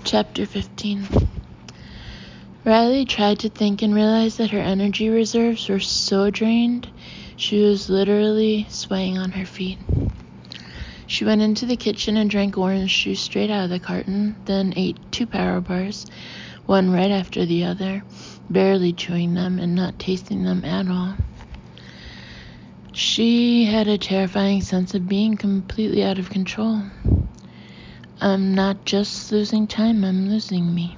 Chapter 15. Riley tried to think and realized that her energy reserves were so drained, she was literally swaying on her feet. She went into the kitchen and drank orange juice straight out of the carton, then ate 2 power bars, one right after the other, barely chewing them and not tasting them at all. She had a terrifying sense of being completely out of control. I'm not just losing time, I'm losing me.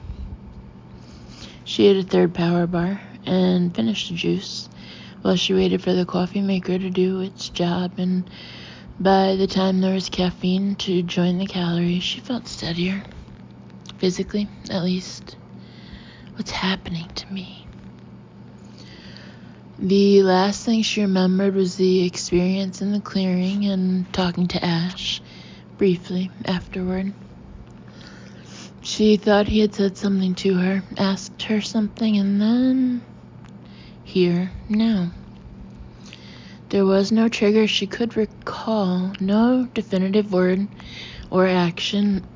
She ate a 3rd power bar and finished the juice while she waited for the coffee maker to do its job, and by the time there was caffeine to join the calories, she felt steadier. Physically, at least. What's happening to me? The last thing she remembered was the experience in the clearing and talking to Ash briefly afterward. She thought he had said something to her, asked her something, and then here, now. There was no trigger she could recall, no definitive word or action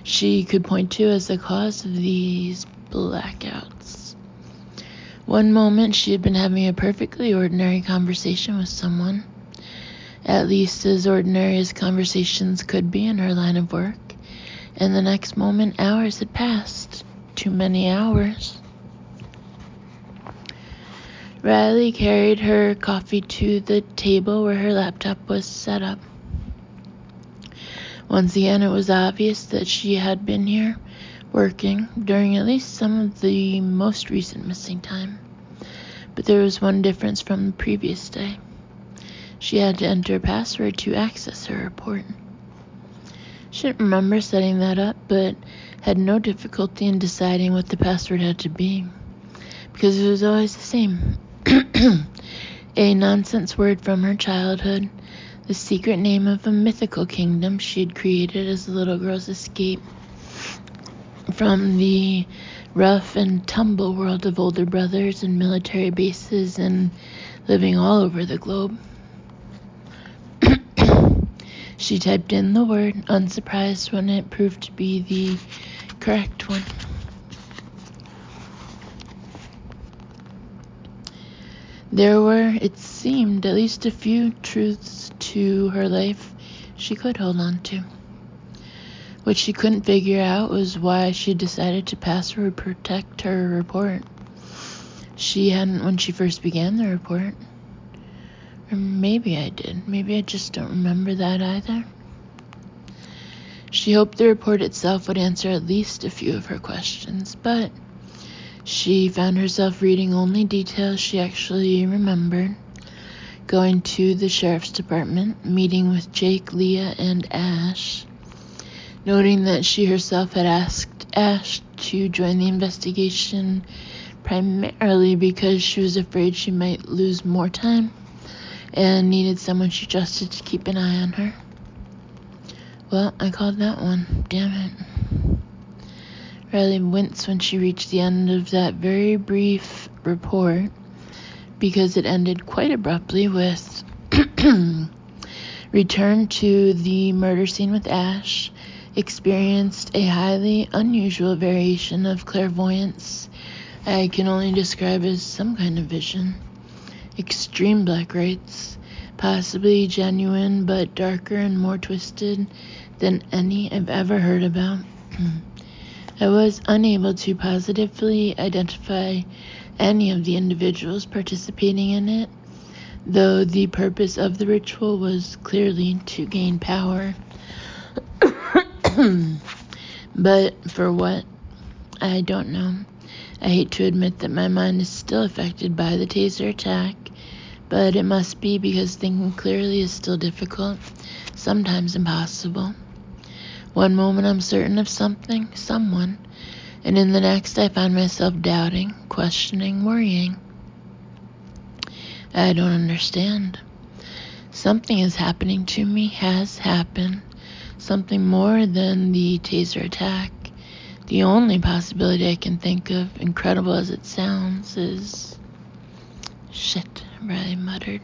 she could point to as the cause of these blackouts. One moment she had been having a perfectly ordinary conversation with someone, at least as ordinary as conversations could be in her line of work, and the next moment hours had passed. Too many hours. Riley carried her coffee to the table where her laptop was set up. Once again, it was obvious that she had been here, working, during at least some of the most recent missing time. But there was one difference from the previous day. She had to enter a password to access her report. She didn't remember setting that up, but had no difficulty in deciding what the password had to be, because it was always the same. A nonsense word from her childhood, the secret name of a mythical kingdom she had created as a little girl's escape from the rough and tumble world of older brothers and military bases and living all over the globe. She typed in the word, unsurprised when it proved to be the correct one. There were, it seemed, at least a few truths to her life she could hold on to. What she couldn't figure out was why she decided to password protect her report. She hadn't when she first began the report. Or maybe I did. Maybe I just don't remember that either. She hoped the report itself would answer at least a few of her questions, but she found herself reading only details she actually remembered. Going to the sheriff's department, meeting with Jake, Leah, and Ash. Noting that she herself had asked Ash to join the investigation primarily because she was afraid she might lose more time and needed someone she trusted to keep an eye on her. Well, I called that one. Damn it. Riley winced when she reached the end of that very brief report because it ended quite abruptly with return to the murder scene with Ash, experienced a highly unusual variation of clairvoyance I can only describe as some kind of vision. Extreme black rates, possibly genuine but darker and more twisted than any I've ever heard about. I was unable to positively identify any of the individuals participating in it, though the purpose of the ritual was clearly to gain power. But for what? I don't know. I hate to admit that my mind is still affected by the taser attack, but it must be because thinking clearly is still difficult, sometimes impossible. One moment I'm certain of something, someone, and in the next I find myself doubting, questioning, worrying. I don't understand. Something is happening to me, has happened. Something more than the taser attack. The only possibility I can think of, incredible as it sounds, is... Shit, Riley muttered.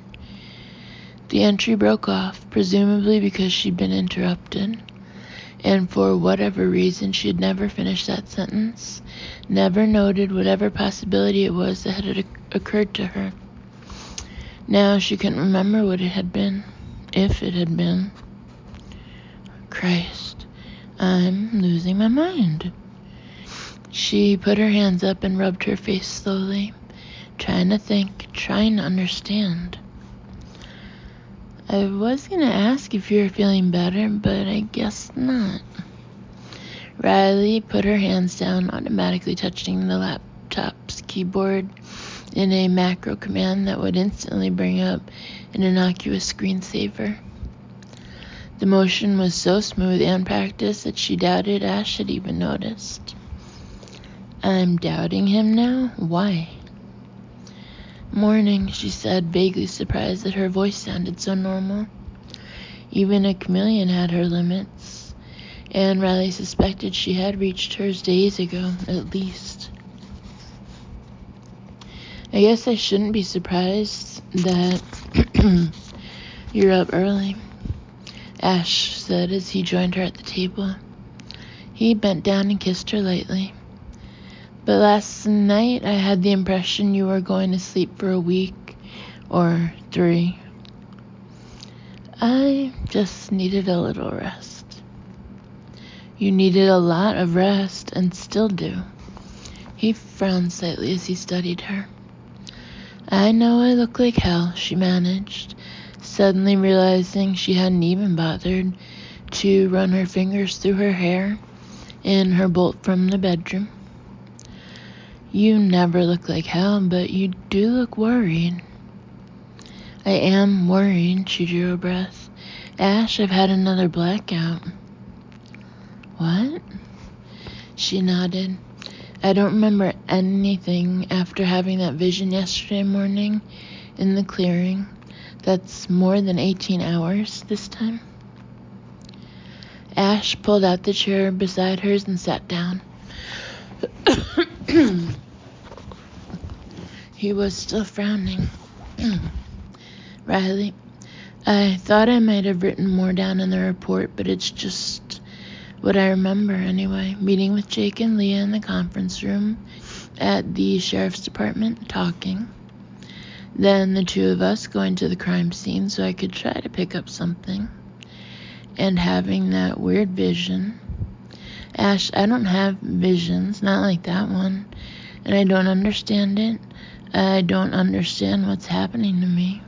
The entry broke off, presumably because she'd been interrupted. And for whatever reason, she had never finished that sentence, never noted whatever possibility it was that had occurred to her. Now she couldn't remember what it had been, if it had been. Christ, I'm losing my mind. She put her hands up and rubbed her face slowly, trying to think, trying to understand. I was going to ask if you were feeling better, but I guess not. Riley put her hands down, automatically touching the laptop's keyboard in a macro command that would instantly bring up an innocuous screensaver. The motion was so smooth and practiced that she doubted Ash had even noticed. I'm doubting him now? Why? Morning, she said, vaguely surprised that her voice sounded so normal. Even a chameleon had her limits, and Riley suspected she had reached hers days ago, at least. I guess I shouldn't be surprised that you're up early, Ash said as he joined her at the table. He bent down and kissed her lightly. But last night I had the impression you were going to sleep for a week or 3. I just needed a little rest. You needed a lot of rest and still do. He frowned slightly as he studied her. I know I look like hell, she managed, suddenly realizing she hadn't even bothered to run her fingers through her hair in her bolt from the bedroom. You never look like hell, but you do look worried. I am worried, she drew a breath. Ash, I've had another blackout. What? She nodded. I don't remember anything after having that vision yesterday morning in the clearing. That's more than 18 hours this time. Ash pulled out the chair beside hers and sat down. He was still frowning. Riley, I thought I might have written more down in the report, but it's just what I remember anyway. Meeting with Jake and Leah in the conference room at the sheriff's department, talking. Then the 2 of us going to the crime scene so I could try to pick up something. And having that weird vision. Ash, I don't have visions, not like that one. And I don't understand it. I don't understand what's happening to me.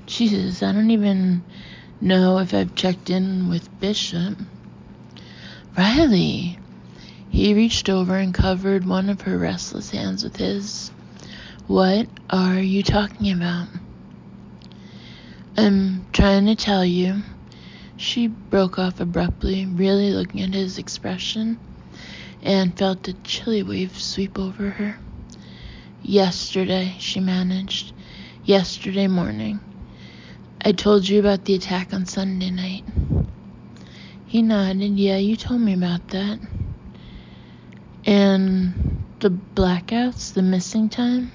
Jesus, I don't even know if I've checked in with Bishop. Riley! He reached over and covered one of her restless hands with his. What are you talking about? I'm trying to tell you. She broke off abruptly, really looking at his expression, and felt a chilly wave sweep over her. Yesterday, she managed. Yesterday morning. I told you about the attack on Sunday night. He nodded. Yeah, you told me about that. And the blackouts, the missing time?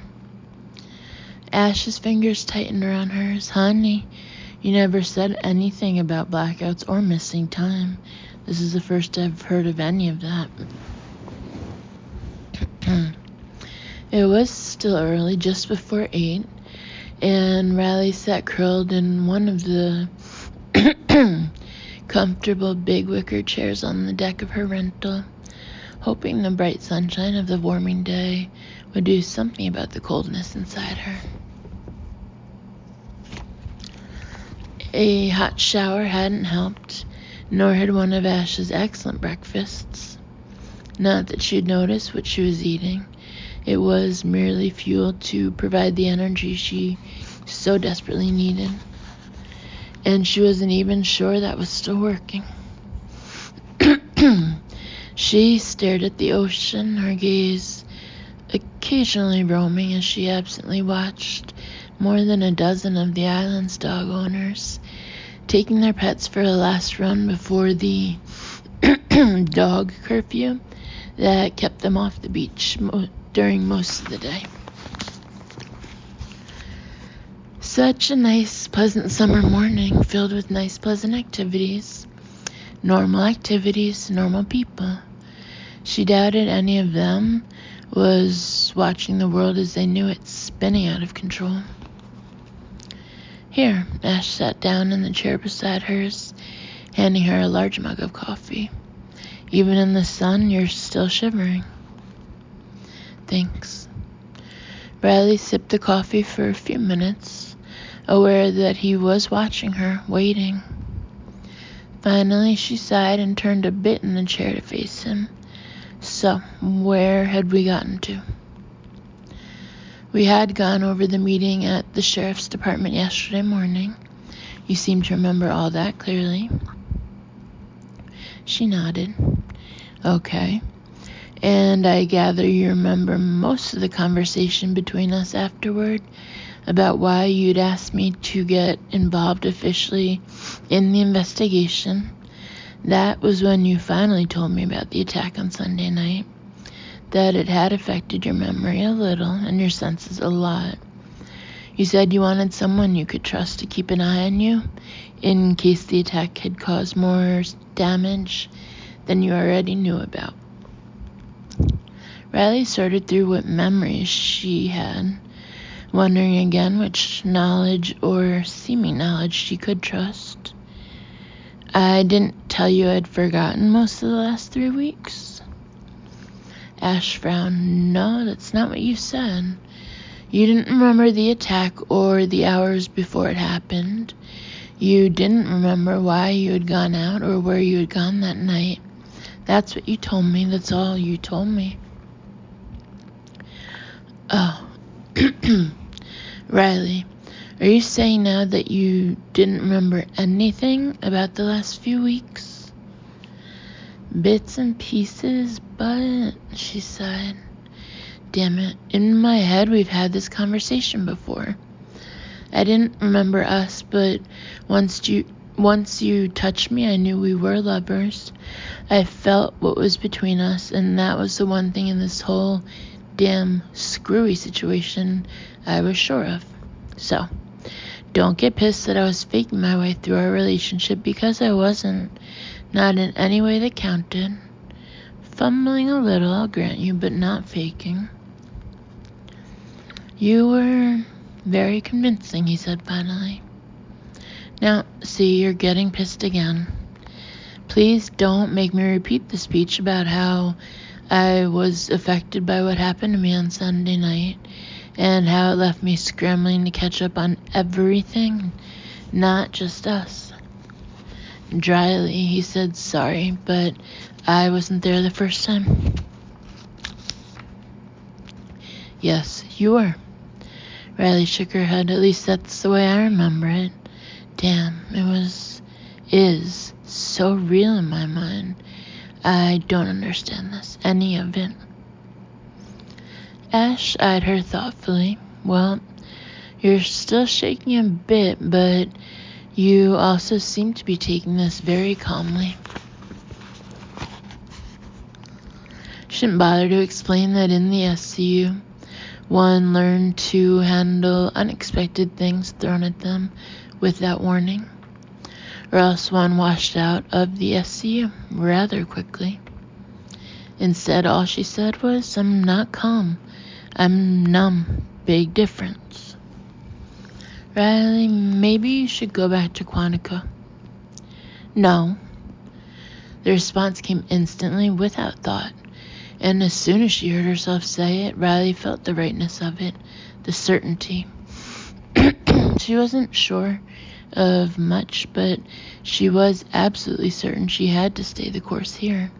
Ash's fingers tightened around hers. Honey, you never said anything about blackouts or missing time. This is the first I've heard of any of that. It was still early, just before 8, and Riley sat curled in one of the comfortable big wicker chairs on the deck of her rental, hoping the bright sunshine of the warming day would do something about the coldness inside her. A hot shower hadn't helped, nor had one of Ash's excellent breakfasts. Not that she'd noticed what she was eating. It was merely fuel to provide the energy she so desperately needed. And she wasn't even sure that was still working. She stared at the ocean, her gaze occasionally roaming as she absently watched more than a dozen of the island's dog owners taking their pets for a last run before the dog curfew that kept them off the beach during most of the day. Such a nice, pleasant summer morning filled with nice, pleasant activities. normal activities, normal people. She doubted any of them was watching the world as they knew it spinning out of control. Here, Ash sat down in the chair beside hers, handing her a large mug of coffee. Even in the sun, you're still shivering. Thanks. Riley sipped the coffee for a few minutes, aware that he was watching her, waiting. Finally, she sighed and turned a bit in the chair to face him. So, where had we gotten to? We had gone over the meeting at the sheriff's department yesterday morning. You seem to remember all that clearly. She nodded. Okay. And I gather you remember most of the conversation between us afterward about why you'd asked me to get involved officially in the investigation. That was when you finally told me about the attack on Sunday night, that it had affected your memory a little and your senses a lot. You said you wanted someone you could trust to keep an eye on you in case the attack had caused more damage than you already knew about. Riley sorted through what memories she had, wondering again which knowledge or seeming knowledge she could trust. I didn't tell you I'd forgotten most of the last 3 weeks. Ash frowned. No, that's not what you said. You didn't remember the attack or the hours before it happened. You didn't remember why you had gone out or where you had gone that night. That's what you told me. That's all you told me. Oh. Riley, are you saying now that you didn't remember anything about the last few weeks? Bits and pieces, but, she sighed. Damn it, in my head we've had this conversation before. I didn't remember us, but once you touched me, I knew we were lovers. I felt what was between us, and that was the one thing in this whole damn screwy situation I was sure of. So, don't get pissed that I was faking my way through our relationship, because I wasn't. Not in any way that counted. Fumbling a little, I'll grant you, but not faking. You were very convincing, he said finally. Now, see, you're getting pissed again. Please don't make me repeat the speech about how I was affected by what happened to me on Sunday night and how it left me scrambling to catch up on everything, not just us. Dryly, he said, sorry, but I wasn't there the first time. Yes, you were. Riley shook her head. At least that's the way I remember it. Damn, is so real in my mind. I don't understand this, any of it. Ash eyed her thoughtfully. Well, you're still shaking a bit, but you also seem to be taking this very calmly. Shouldn't bother to explain that in the SCU, one learned to handle unexpected things thrown at them without warning, or else one washed out of the SCU rather quickly. Instead, all she said was, I'm not calm. I'm numb. Big difference. Riley, maybe you should go back to Quantico. No. The response came instantly, without thought, and as soon as she heard herself say it, Riley felt the rightness of it, the certainty. She wasn't sure of much, but she was absolutely certain she had to stay the course here.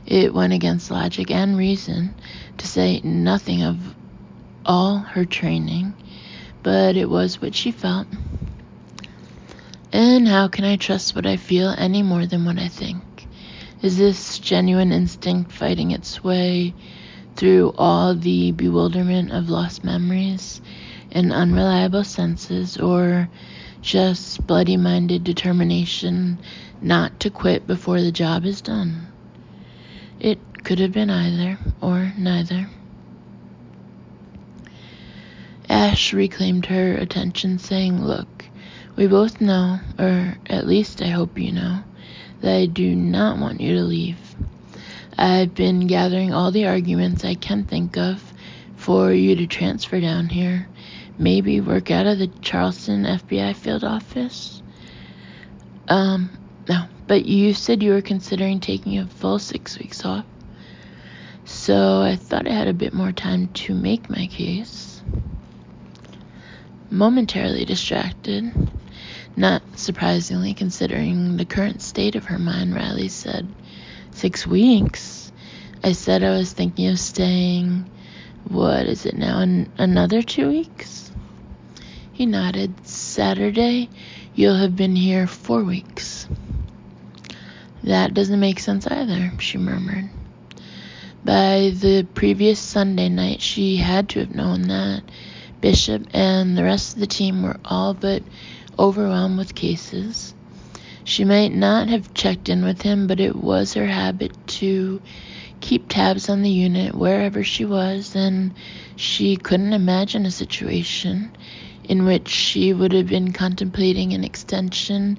It went against logic and reason, to say nothing of all her training, but it was what she felt. And how can I trust what I feel any more than what I think? Is this genuine instinct fighting its way through all the bewilderment of lost memories and unreliable senses, or just bloody-minded determination not to quit before the job is done? It could have been either, or neither. Ash reclaimed her attention, saying, Look, we both know, or at least I hope you know, that I do not want you to leave. I've been gathering all the arguments I can think of for you to transfer down here. Maybe work out of the Charleston FBI field office? No, but you said you were considering taking a full 6 weeks off. So I thought I had a bit more time to make my case. Momentarily distracted, not surprisingly considering the current state of her mind, Riley said, 6 weeks? I said I was thinking of staying, what is it now, another 2 weeks? He nodded. Saturday, you'll have been here 4 weeks. That doesn't make sense either, she murmured. By the previous Sunday night, she had to have known that Bishop and the rest of the team were all but overwhelmed with cases. She might not have checked in with him, but it was her habit to keep tabs on the unit wherever she was, and she couldn't imagine a situation in which she would have been contemplating an extension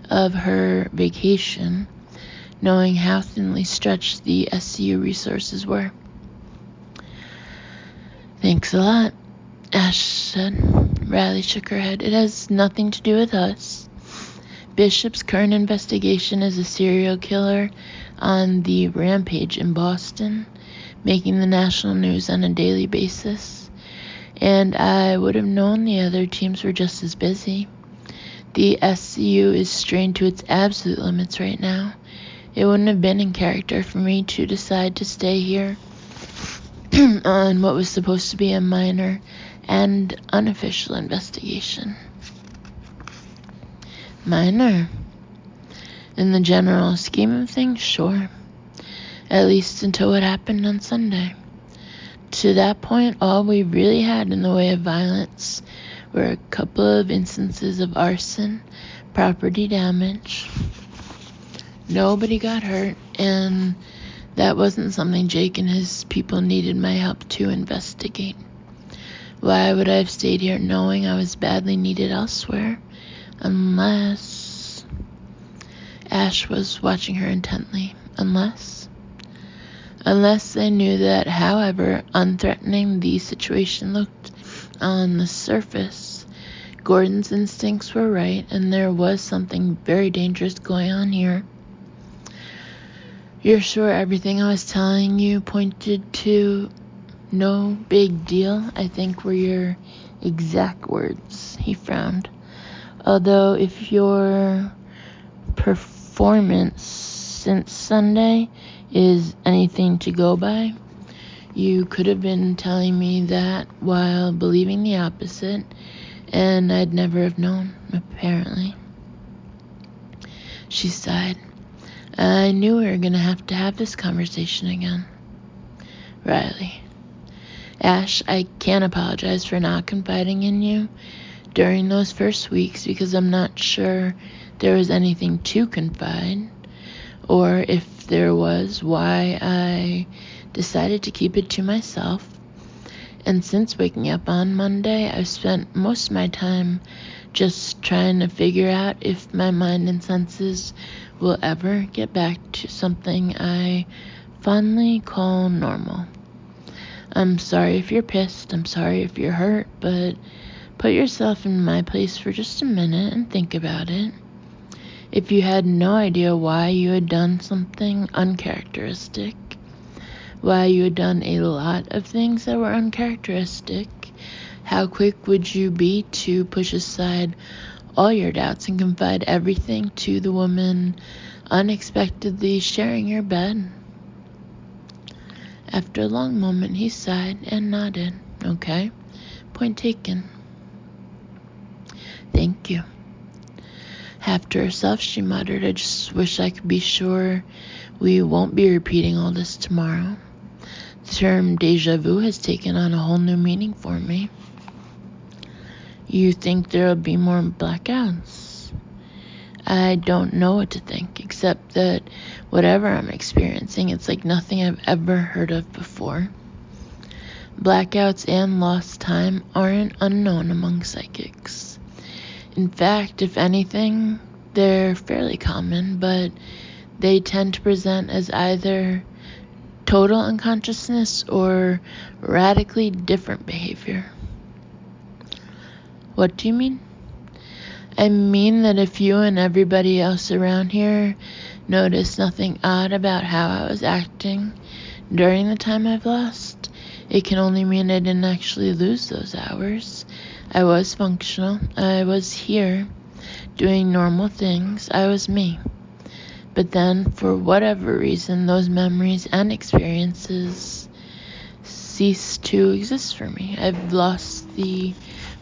of her vacation, knowing how thinly stretched the SCU resources were. Thanks a lot, Ash said. Riley shook her head. It has nothing to do with us. Bishop's current investigation is a serial killer on the rampage in Boston, making the national news on a daily basis. And I would have known the other teams were just as busy. The SCU is strained to its absolute limits right now. It wouldn't have been in character for me to decide to stay here on what was supposed to be a minor and unofficial investigation. Minor? In the general scheme of things, sure. At least until what happened on Sunday. To that point, all we really had in the way of violence were a couple of instances of arson, property damage. Nobody got hurt, and that wasn't something Jake and his people needed my help to investigate. Why would I have stayed here knowing I was badly needed elsewhere? Unless... Ash was watching her intently. Unless I knew that, however unthreatening the situation looked on the surface, Gordon's instincts were right, and there was something very dangerous going on here. You're sure everything I was telling you pointed to no big deal, I think were your exact words, he frowned. Although if your performance since Sunday is anything to go by, you could have been telling me that while believing the opposite, and I'd never have known, apparently. She sighed. I knew we were going to have this conversation again. Riley. Ash, I can't apologize for not confiding in you during those first weeks because I'm not sure there was anything to confide, or if there was, why I decided to keep it to myself. And since waking up on Monday, I've spent most of my time just trying to figure out if my mind and senses will ever get back to something I fondly call normal. I'm sorry if you're pissed, I'm sorry if you're hurt, but put yourself in my place for just a minute and think about it. If you had no idea why you had done something uncharacteristic, why you had done a lot of things that were uncharacteristic, how quick would you be to push aside all your doubts and confide everything to the woman unexpectedly sharing your bed? After a long moment, he sighed and nodded. Okay, point taken. Thank you. Half to herself, she muttered, I just wish I could be sure we won't be repeating all this tomorrow. The term déjà vu has taken on a whole new meaning for me. You think there'll be more blackouts? I don't know what to think, except that whatever I'm experiencing, it's like nothing I've ever heard of before. Blackouts and lost time aren't unknown among psychics. In fact, if anything, they're fairly common, but they tend to present as either total unconsciousness or radically different behavior. What do you mean? I mean that if you and everybody else around here notice nothing odd about how I was acting during the time I've lost, it can only mean I didn't actually lose those hours. I was functional. I was here, doing normal things. I was me. But then, for whatever reason, those memories and experiences cease to exist for me. I've lost the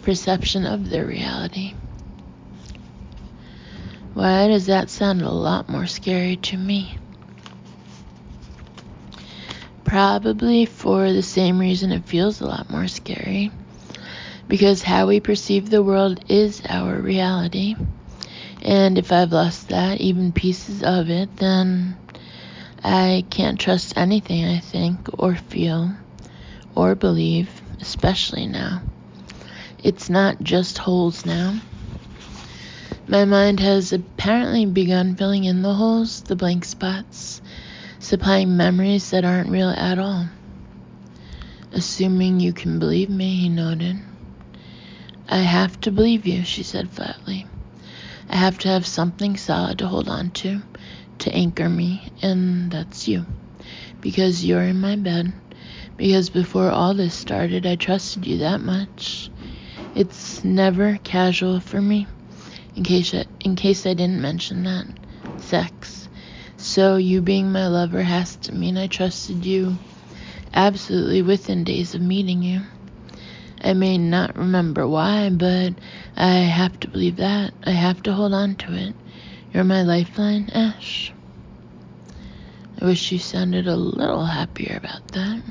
perception of their reality. Why does that sound a lot more scary to me? Probably for the same reason it feels a lot more scary. Because how we perceive the world is our reality. And if I've lost that, even pieces of it, then I can't trust anything I think or feel or believe, especially now. It's not just holes now. My mind has apparently begun filling in the holes, the blank spots, supplying memories that aren't real at all. Assuming you can believe me, he noted. I have to believe you, she said flatly. I have to have something solid to hold on to anchor me, and that's you. Because you're in my bed. Because before all this started, I trusted you that much. It's never casual for me, in case I didn't mention that. Sex. So you being my lover has to mean I trusted you absolutely within days of meeting you. I may not remember why, but I have to believe that. I have to hold on to it. You're my lifeline, Ash. I wish you sounded a little happier about that.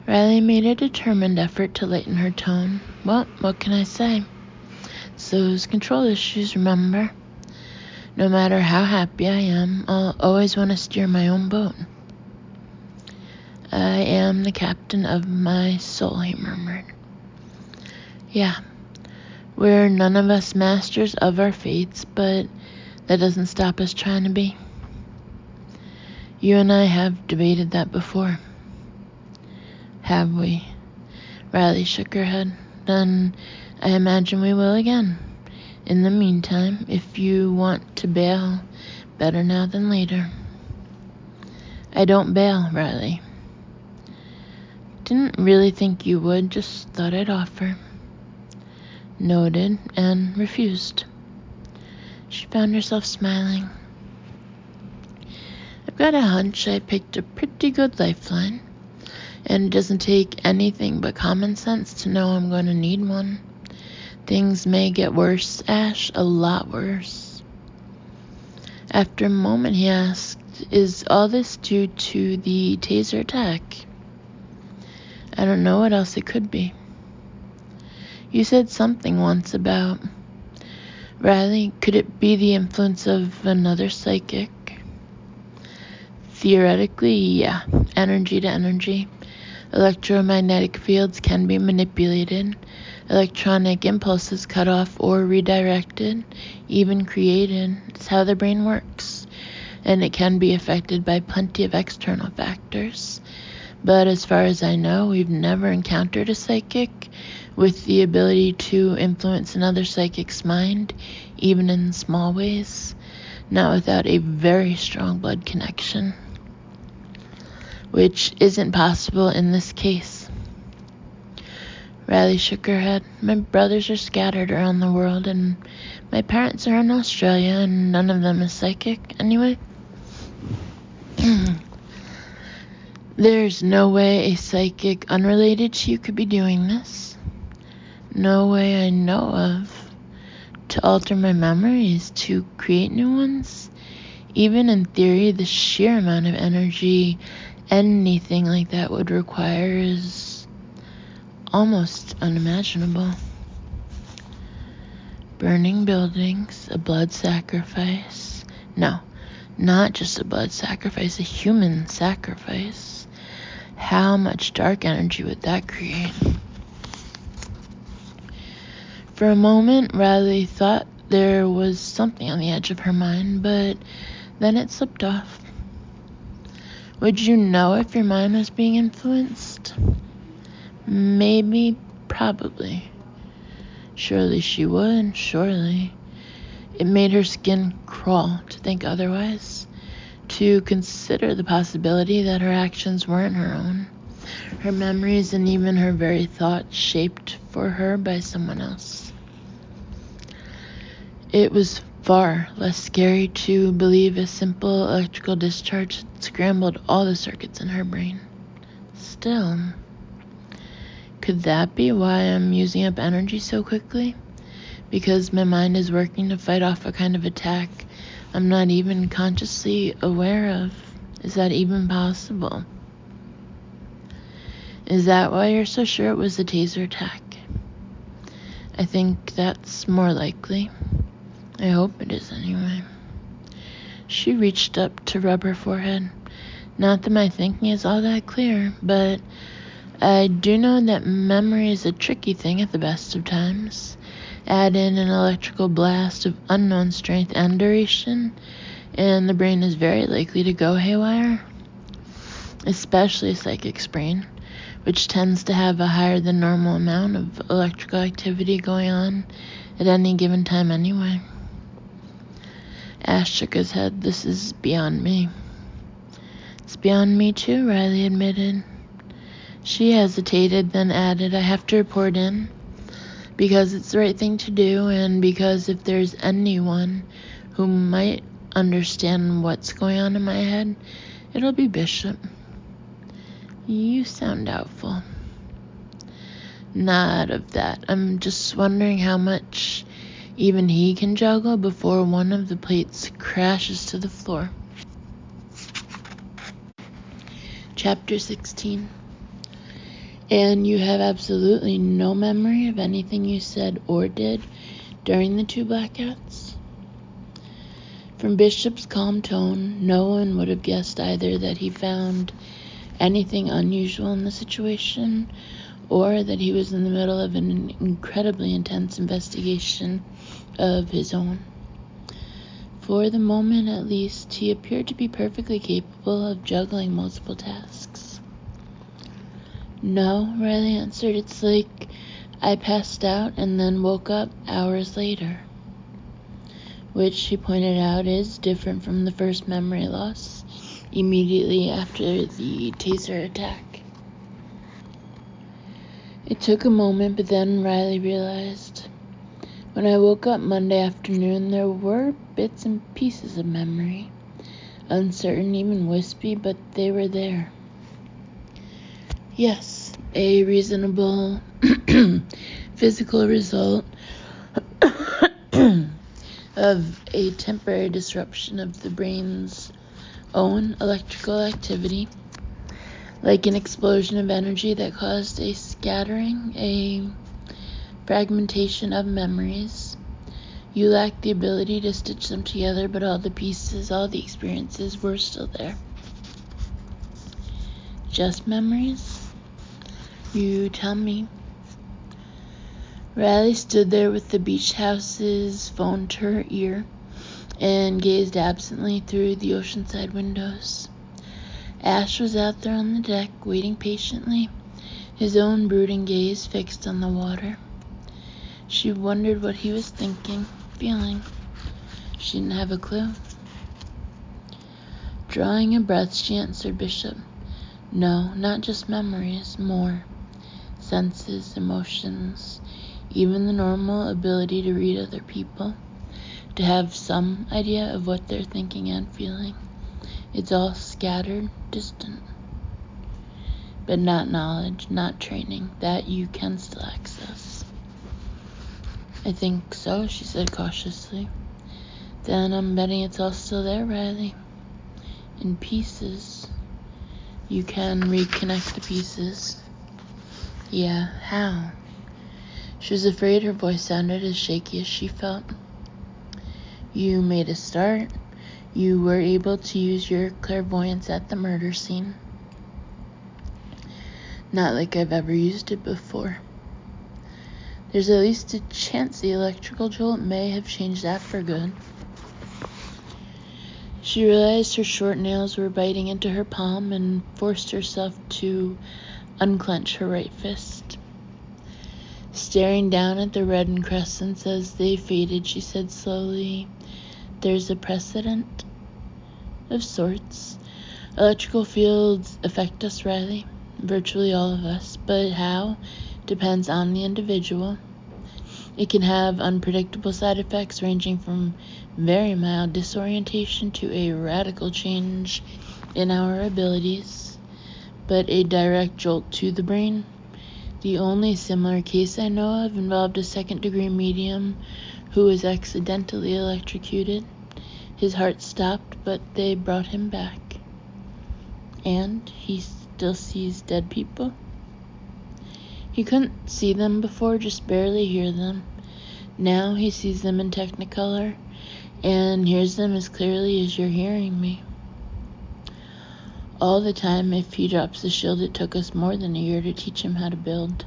Riley made a determined effort to lighten her tone. Well, what can I say? It's those control issues, remember? No matter how happy I am, I'll always want to steer my own boat. I am the captain of my soul, he murmured. Yeah, we're none of us masters of our fates, but that doesn't stop us trying to be. You and I have debated that before. Have we? Riley shook her head. Then I imagine we will again. In the meantime, if you want to bail, better now than later. I don't bail, Riley. Didn't really think you would, just thought I'd offer. Noted and refused. She found herself smiling. I've got a hunch I picked a pretty good lifeline, and it doesn't take anything but common sense to know I'm going to need one. Things may get worse, Ash, a lot worse. After a moment he asked, is all this due to the taser attack? I don't know what else it could be. You said something once about... Riley, could it be the influence of another psychic? Theoretically, yeah. Energy to energy. Electromagnetic fields can be manipulated. Electronic impulses cut off or redirected, even created. It's how the brain works. And it can be affected by plenty of external factors. But as far as I know, we've never encountered a psychic with the ability to influence another psychic's mind, even in small ways, not without a very strong blood connection, which isn't possible in this case. Riley shook her head. My brothers are scattered around the world, and my parents are in Australia, and none of them is psychic anyway. There's no way a psychic unrelated to you could be doing this. No way I know of. To alter my memories, to create new ones. Even in theory, the sheer amount of energy anything like that would require is almost unimaginable. Burning buildings, a blood sacrifice. No, not just a blood sacrifice, a human sacrifice. How much dark energy would that create? For a moment, Riley thought there was something on the edge of her mind, but then it slipped off. Would you know if your mind was being influenced? Maybe, probably. Surely she would, surely. It made her skin crawl to think otherwise, to consider the possibility that her actions weren't her own, her memories and even her very thoughts shaped for her by someone else. It was far less scary to believe a simple electrical discharge had scrambled all the circuits in her brain. Still, could that be why I'm using up energy so quickly? Because my mind is working to fight off a kind of attack I'm not even consciously aware of. Is that even possible? Is that why you're so sure it was a taser attack? I think that's more likely. I hope it is anyway. She reached up to rub her forehead. Not that my thinking is all that clear, but I do know that memory is a tricky thing at the best of times. Add in an electrical blast of unknown strength and duration, and the brain is very likely to go haywire. Especially a psychic's brain, which tends to have a higher than normal amount of electrical activity going on at any given time anyway. Ash shook his head. This is beyond me. It's beyond me too, Riley admitted. She hesitated, then added, I have to report in, because it's the right thing to do, and because if there's anyone who might understand what's going on in my head, it'll be Bishop. You sound doubtful. Not of that. I'm just wondering how much even he can juggle before one of the plates crashes to the floor. Chapter 16. And you have absolutely no memory of anything you said or did during the 2 blackouts? From Bishop's calm tone, no one would have guessed either that he found anything unusual in the situation, or that he was in the middle of an incredibly intense investigation of his own. For the moment, at least, he appeared to be perfectly capable of juggling multiple tasks. No, Riley answered. It's like I passed out and then woke up hours later. Which, he pointed out, is different from the first memory loss immediately after the taser attack. It took a moment, but then Riley realized. When I woke up Monday afternoon, there were bits and pieces of memory. Uncertain, even wispy, but they were there. Yes, a reasonable physical result of a temporary disruption of the brain's own electrical activity, like an explosion of energy that caused a scattering, a fragmentation of memories. You lacked the ability to stitch them together, but all the pieces, all the experiences were still there. Just memories? You tell me. Riley stood there with the beach house's phone to her ear and gazed absently through the oceanside windows. Ash was out there on the deck, waiting patiently, his own brooding gaze fixed on the water. She wondered what he was thinking, feeling. She didn't have a clue. Drawing a breath, she answered Bishop. No, not just memories, more. Senses, emotions, even the normal ability to read other people, to have some idea of what they're thinking and feeling. It's all scattered, distant. But not knowledge, not training, that you can still access. I think so, she said cautiously. Then I'm betting it's all still there, Riley. In pieces. You can reconnect the pieces. Yeah, how? She was afraid her voice sounded as shaky as she felt. You made a start. You were able to use your clairvoyance at the murder scene. Not like I've ever used it before. There's at least a chance the electrical jolt may have changed that for good. She realized her short nails were biting into her palm and forced herself to unclench her right fist. Staring down at the reddened crescents as they faded, she said slowly, "There's a precedent of sorts. Electrical fields affect us, Riley. Virtually all of us. But how depends on the individual. It can have unpredictable side effects ranging from very mild disorientation to a radical change in our abilities. But a direct jolt to the brain? The only similar case I know of involved a second-degree medium who was accidentally electrocuted. His heart stopped, but they brought him back. And he still sees dead people. He couldn't see them before, just barely hear them. Now he sees them in Technicolor and hears them as clearly as you're hearing me. All the time, if he drops the shield it took us more than a year to teach him how to build.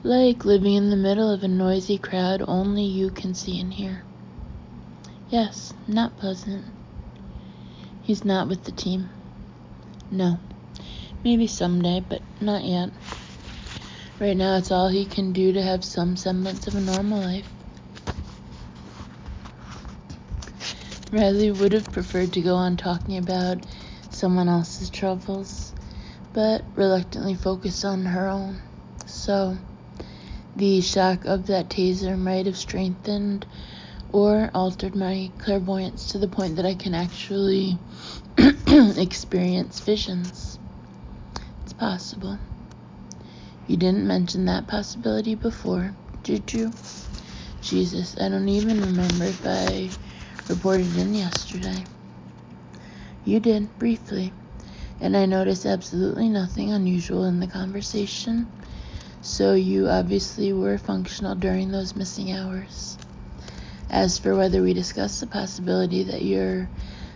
Like living in the middle of a noisy crowd only you can see and hear. Yes, not pleasant. He's not with the team. No. Maybe someday, but not yet. Right now, it's all he can do to have some semblance of a normal life. Riley would have preferred to go on talking about someone else's troubles, but reluctantly focused on her own. So, the shock of that taser might have strengthened or altered my clairvoyance to the point that I can actually experience visions. It's possible. You didn't mention that possibility before, did you? Jesus, I don't even remember if I reported in yesterday. You did, briefly, and I noticed absolutely nothing unusual in the conversation, so you obviously were functional during those missing hours. As for whether we discussed the possibility that your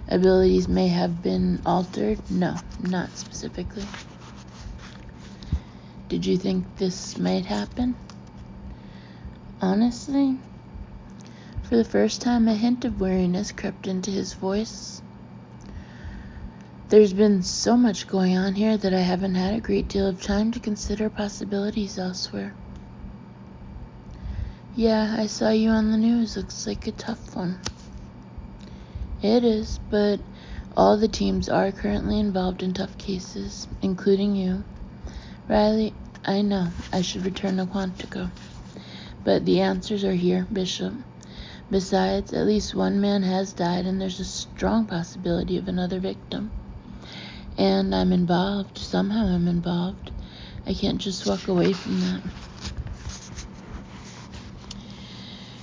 abilities may have been altered, no, not specifically. Did you think this might happen? Honestly, for the first time, a hint of weariness crept into his voice. There's been so much going on here that I haven't had a great deal of time to consider possibilities elsewhere. Yeah, I saw you on the news. Looks like a tough one. It is, but all the teams are currently involved in tough cases, including you. Riley, I know I should return to Quantico, but the answers are here, Bishop. Besides, at least one man has died, and there's a strong possibility of another victim. And I'm involved. Somehow I'm involved. I can't just walk away from that.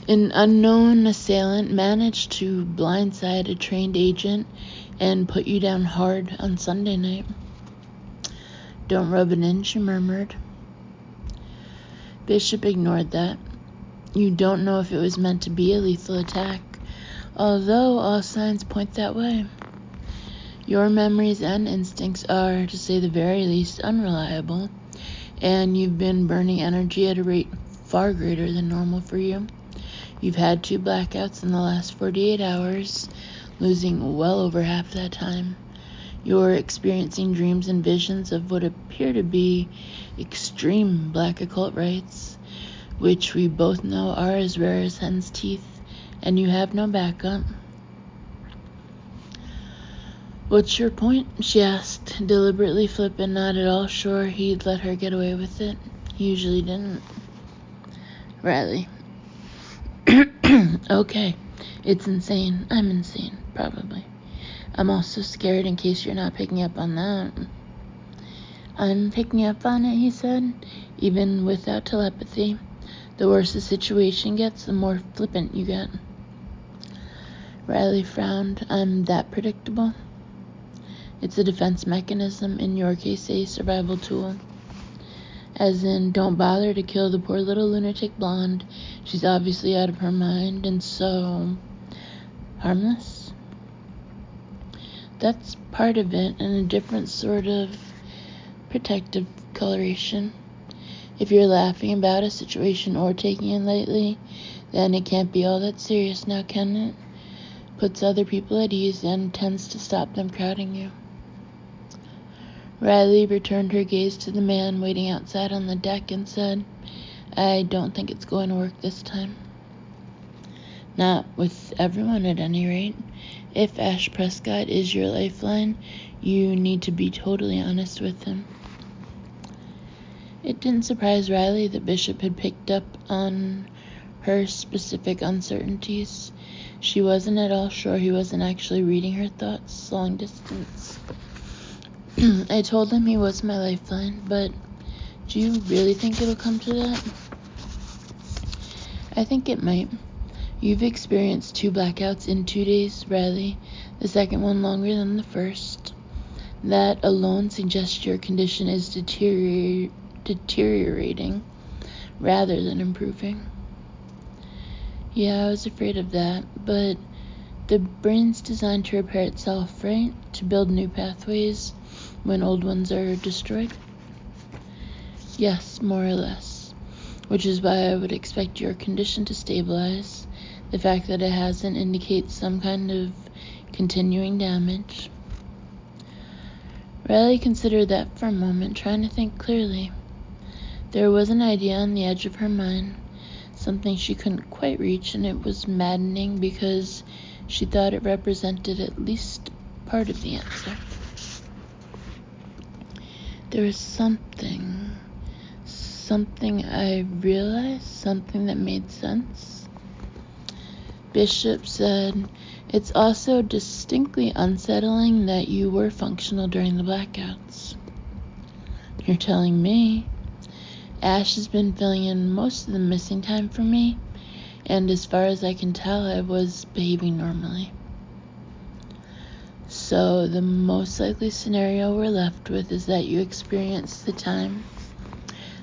An unknown assailant managed to blindside a trained agent and put you down hard on Sunday night. Don't rub it in, she murmured. Bishop ignored that. You don't know if it was meant to be a lethal attack, although all signs point that way. Your memories and instincts are, to say the very least, unreliable, and you've been burning energy at a rate far greater than normal for you. You've had 2 blackouts in the last 48 hours, losing well over half that time. You're experiencing dreams and visions of what appear to be extreme black occult rites, which we both know are as rare as hen's teeth, and you have no backup. What's your point? She asked, deliberately flippant, not at all sure he'd let her get away with it. He usually didn't. Riley. Okay, it's insane. I'm insane, probably. I'm also scared in case you're not picking up on that. I'm picking up on it, he said, even without telepathy. The worse the situation gets, the more flippant you get. Riley frowned. I'm that predictable? It's a defense mechanism, in your case a survival tool. As in, don't bother to kill the poor little lunatic blonde. She's obviously out of her mind, and so harmless? That's part of it, and a different sort of protective coloration. If you're laughing about a situation or taking it lightly, then it can't be all that serious now, can it? Puts other people at ease and tends to stop them crowding you. Riley returned her gaze to the man waiting outside on the deck and said, I don't think it's going to work this time. Not with everyone, at any rate. If Ash Prescott is your lifeline, you need to be totally honest with him. It didn't surprise Riley that Bishop had picked up on her specific uncertainties. She wasn't at all sure he wasn't actually reading her thoughts long distance. I told him he was my lifeline, but do you really think it'll come to that? I think it might. You've experienced 2 blackouts in 2 days, Riley, the second one longer than the first. That alone suggests your condition is deteriorating rather than improving. Yeah, I was afraid of that, but the brain's designed to repair itself, right? To build new pathways when old ones are destroyed? Yes, more or less. Which is why I would expect your condition to stabilize. The fact that it hasn't indicates some kind of continuing damage. Riley considered that for a moment, trying to think clearly. There was an idea on the edge of her mind, something she couldn't quite reach, and it was maddening because she thought it represented at least part of the answer. There was something I realized, something that made sense. Bishop said, it's also distinctly unsettling that you were functional during the blackouts. You're telling me? Ash has been filling in most of the missing time for me, and as far as I can tell, I was behaving normally. So the most likely scenario we're left with is that you experienced the time,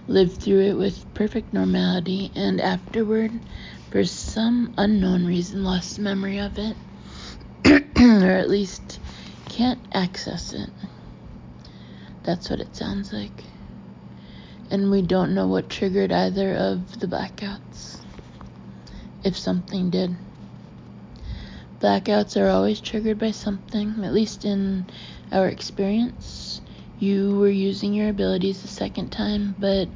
lived through it with perfect normality, and afterward, for some unknown reason, lost memory of it, or at least can't access it. That's what it sounds like. And we don't know what triggered either of the blackouts, if something did. Blackouts are always triggered by something, at least in our experience. You were using your abilities the second time, but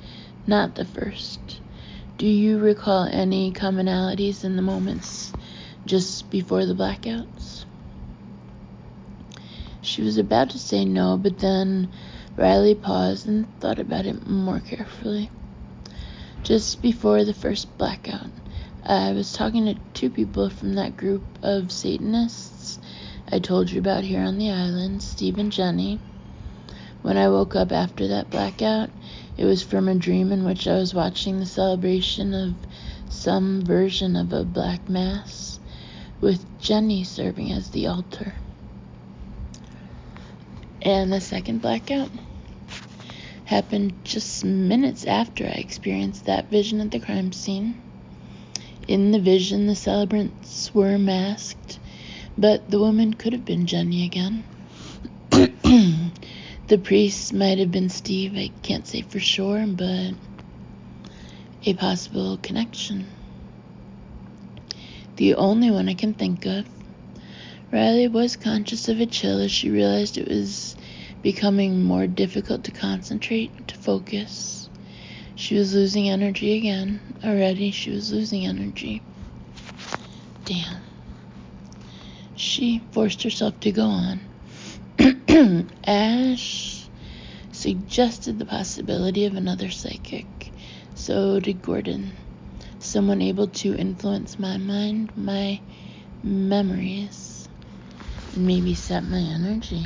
not the first. Do you recall any commonalities in the moments just before the blackouts? She was about to say no, but then Riley paused and thought about it more carefully. Just before the first blackout, I was talking to 2 people from that group of Satanists I told you about here on the island, Steve and Jenny. When I woke up after that blackout, it was from a dream in which I was watching the celebration of some version of a black mass, with Jenny serving as the altar. And the second blackout happened just minutes after I experienced that vision at the crime scene. In the vision, the celebrants were masked, but the woman could have been Jenny again. The priest might have been Steve, I can't say for sure, but a possible connection. The only one I can think of. Riley was conscious of a chill as she realized it was becoming more difficult to concentrate, to focus. She was losing energy again. Already she was losing energy. Damn. She forced herself to go on. Ash suggested the possibility of another psychic. So did Gordon. Someone able to influence my mind, my memories, and maybe set my energy.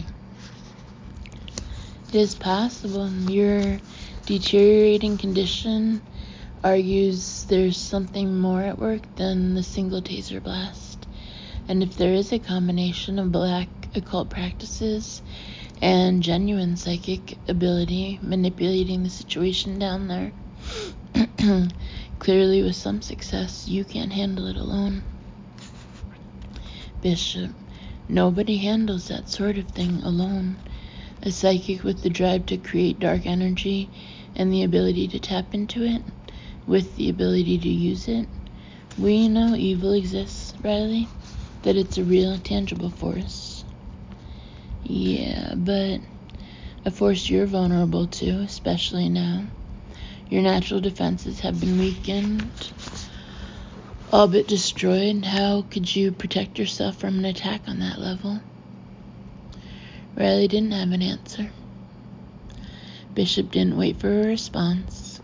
It is possible. Your deteriorating condition argues there's something more at work than the single taser blast. And if there is a combination of black occult practices and genuine psychic ability manipulating the situation down there, clearly with some success, you can't handle it alone. Bishop, nobody handles that sort of thing alone. A psychic with the drive to create dark energy and the ability to tap into it with the ability to use it. We know evil exists, Riley, that it's a real, tangible force. Yeah, but a force you're vulnerable to, especially now. Your natural defenses have been weakened, all but destroyed. How could you protect yourself from an attack on that level? Riley didn't have an answer. Bishop didn't wait for a response.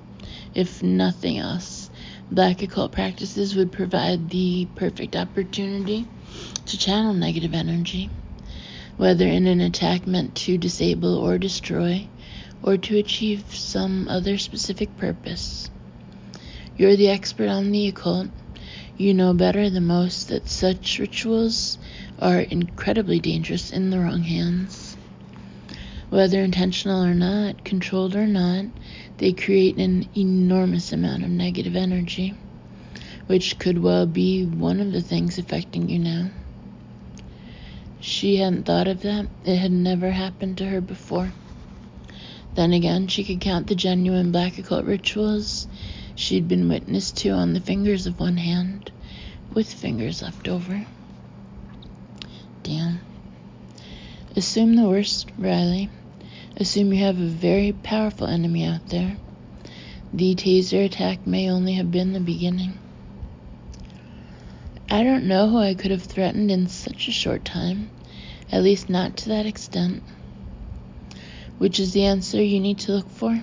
If nothing else, black occult practices would provide the perfect opportunity to channel negative energy, whether in an attack meant to disable or destroy, or to achieve some other specific purpose. You're the expert on the occult. You know better than most that such rituals are incredibly dangerous in the wrong hands. Whether intentional or not, controlled or not, they create an enormous amount of negative energy, which could well be one of the things affecting you now. She hadn't thought of that. It had never happened to her before. Then again, she could count the genuine black occult rituals she'd been witness to on the fingers of one hand, with fingers left over. Damn. Assume the worst, Riley. Assume you have a very powerful enemy out there. The taser attack may only have been the beginning. I don't know who I could have threatened in such a short time, at least not to that extent. Which is the answer you need to look for?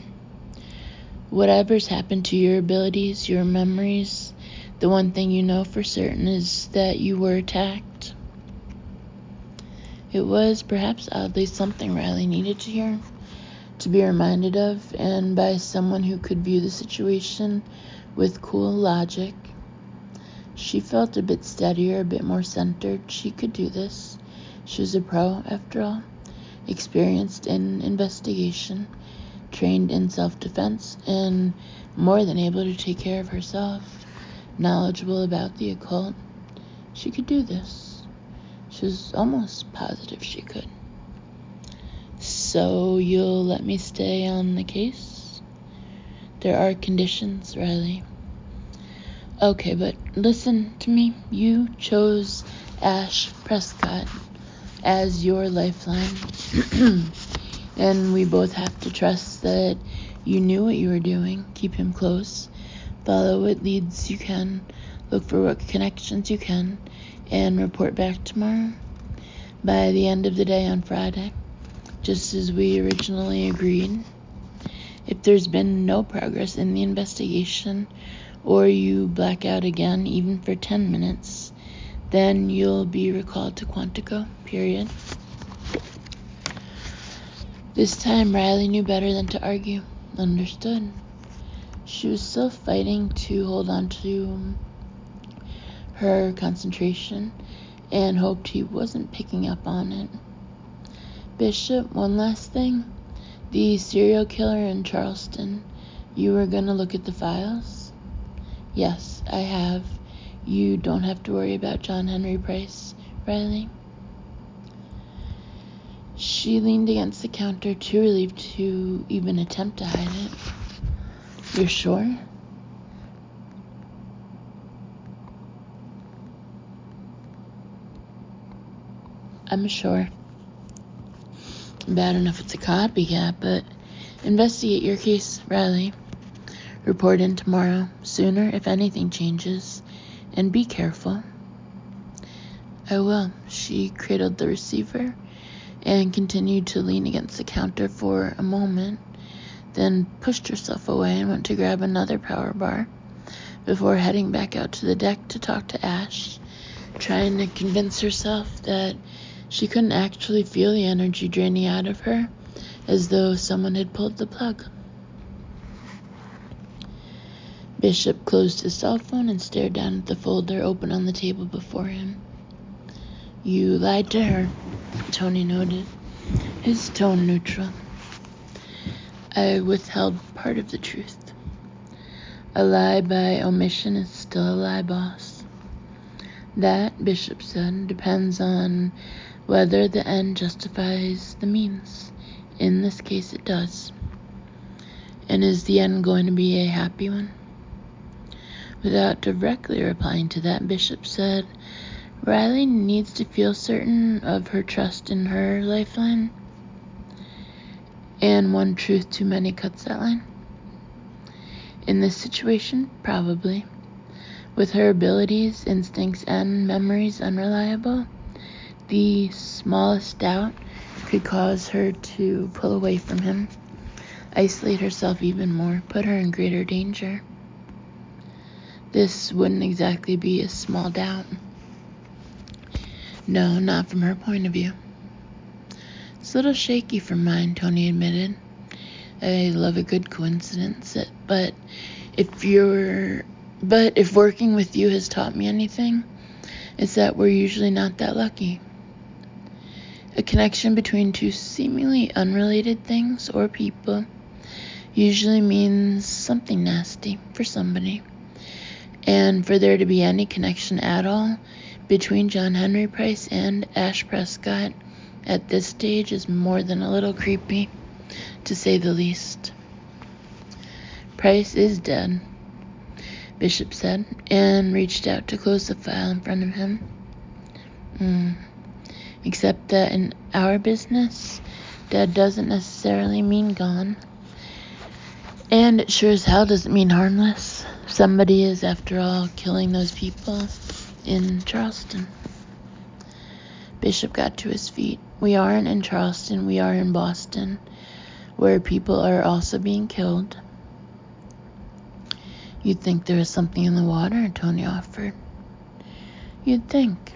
Whatever's happened to your abilities, your memories, the one thing you know for certain is that you were attacked. It was perhaps oddly something Riley needed to hear, to be reminded of, and by someone who could view the situation with cool logic. She felt a bit steadier, a bit more centered. She could do this. She was a pro, after all, experienced in investigation, trained in self-defense, and more than able to take care of herself, knowledgeable about the occult. She could do this. She was almost positive she could. So you'll let me stay on the case? There are conditions, Riley. Okay, but listen to me. You chose Ash Prescott as your lifeline. And we both have to trust that you knew what you were doing. Keep him close. Follow what leads you can. Look for what connections you can. And report back tomorrow. By the end of the day on Friday. Just as we originally agreed. If there's been no progress in the investigation, or you black out again, even for 10 minutes, then you'll be recalled to Quantico, period. This time, Riley knew better than to argue. Understood. She was still fighting to hold on to her concentration, and hoped he wasn't picking up on it. Bishop, one last thing. The serial killer in Charleston, you were gonna look at the files? Yes, I have. You don't have to worry about John Henry Price, Riley. She leaned against the counter, too relieved to even attempt to hide it. You're sure? I'm sure. Bad enough it's a copycat, but investigate your case, Riley. Report in tomorrow, sooner if anything changes, and be careful. I will. She cradled the receiver and continued to lean against the counter for a moment, then pushed herself away and went to grab another power bar before heading back out to the deck to talk to Ash, trying to convince herself that she couldn't actually feel the energy draining out of her, as though someone had pulled the plug. Bishop closed his cell phone and stared down at the folder open on the table before him. You lied to her, Tony noted, his tone neutral. I withheld part of the truth. A lie by omission is still a lie, boss. That, Bishop said, depends on whether the end justifies the means. In this case, it does. And is the end going to be a happy one? Without directly replying to that, Bishop said, Riley needs to feel certain of her trust in her lifeline. And one truth too many cuts that line. In this situation, probably. With her abilities, instincts, and memories unreliable, the smallest doubt could cause her to pull away from him, isolate herself even more, put her in greater danger. This wouldn't exactly be a small doubt. No, not from her point of view. It's a little shaky from mine, Tony admitted. I love a good coincidence, but if working with you has taught me anything, it's that we're usually not that lucky. A connection between two seemingly unrelated things or people usually means something nasty for somebody. And for there to be any connection at all between John Henry Price and Ash Prescott at this stage is more than a little creepy, to say the least. Price is dead, Bishop said, and reached out to close the file in front of him. Except that in our business, dead doesn't necessarily mean gone. And it sure as hell doesn't mean harmless. Somebody is, after all, killing those people in Charleston. Bishop got to his feet. We aren't in Charleston, we are in Boston, where people are also being killed. You'd think there was something in the water, Tony offered. You'd think.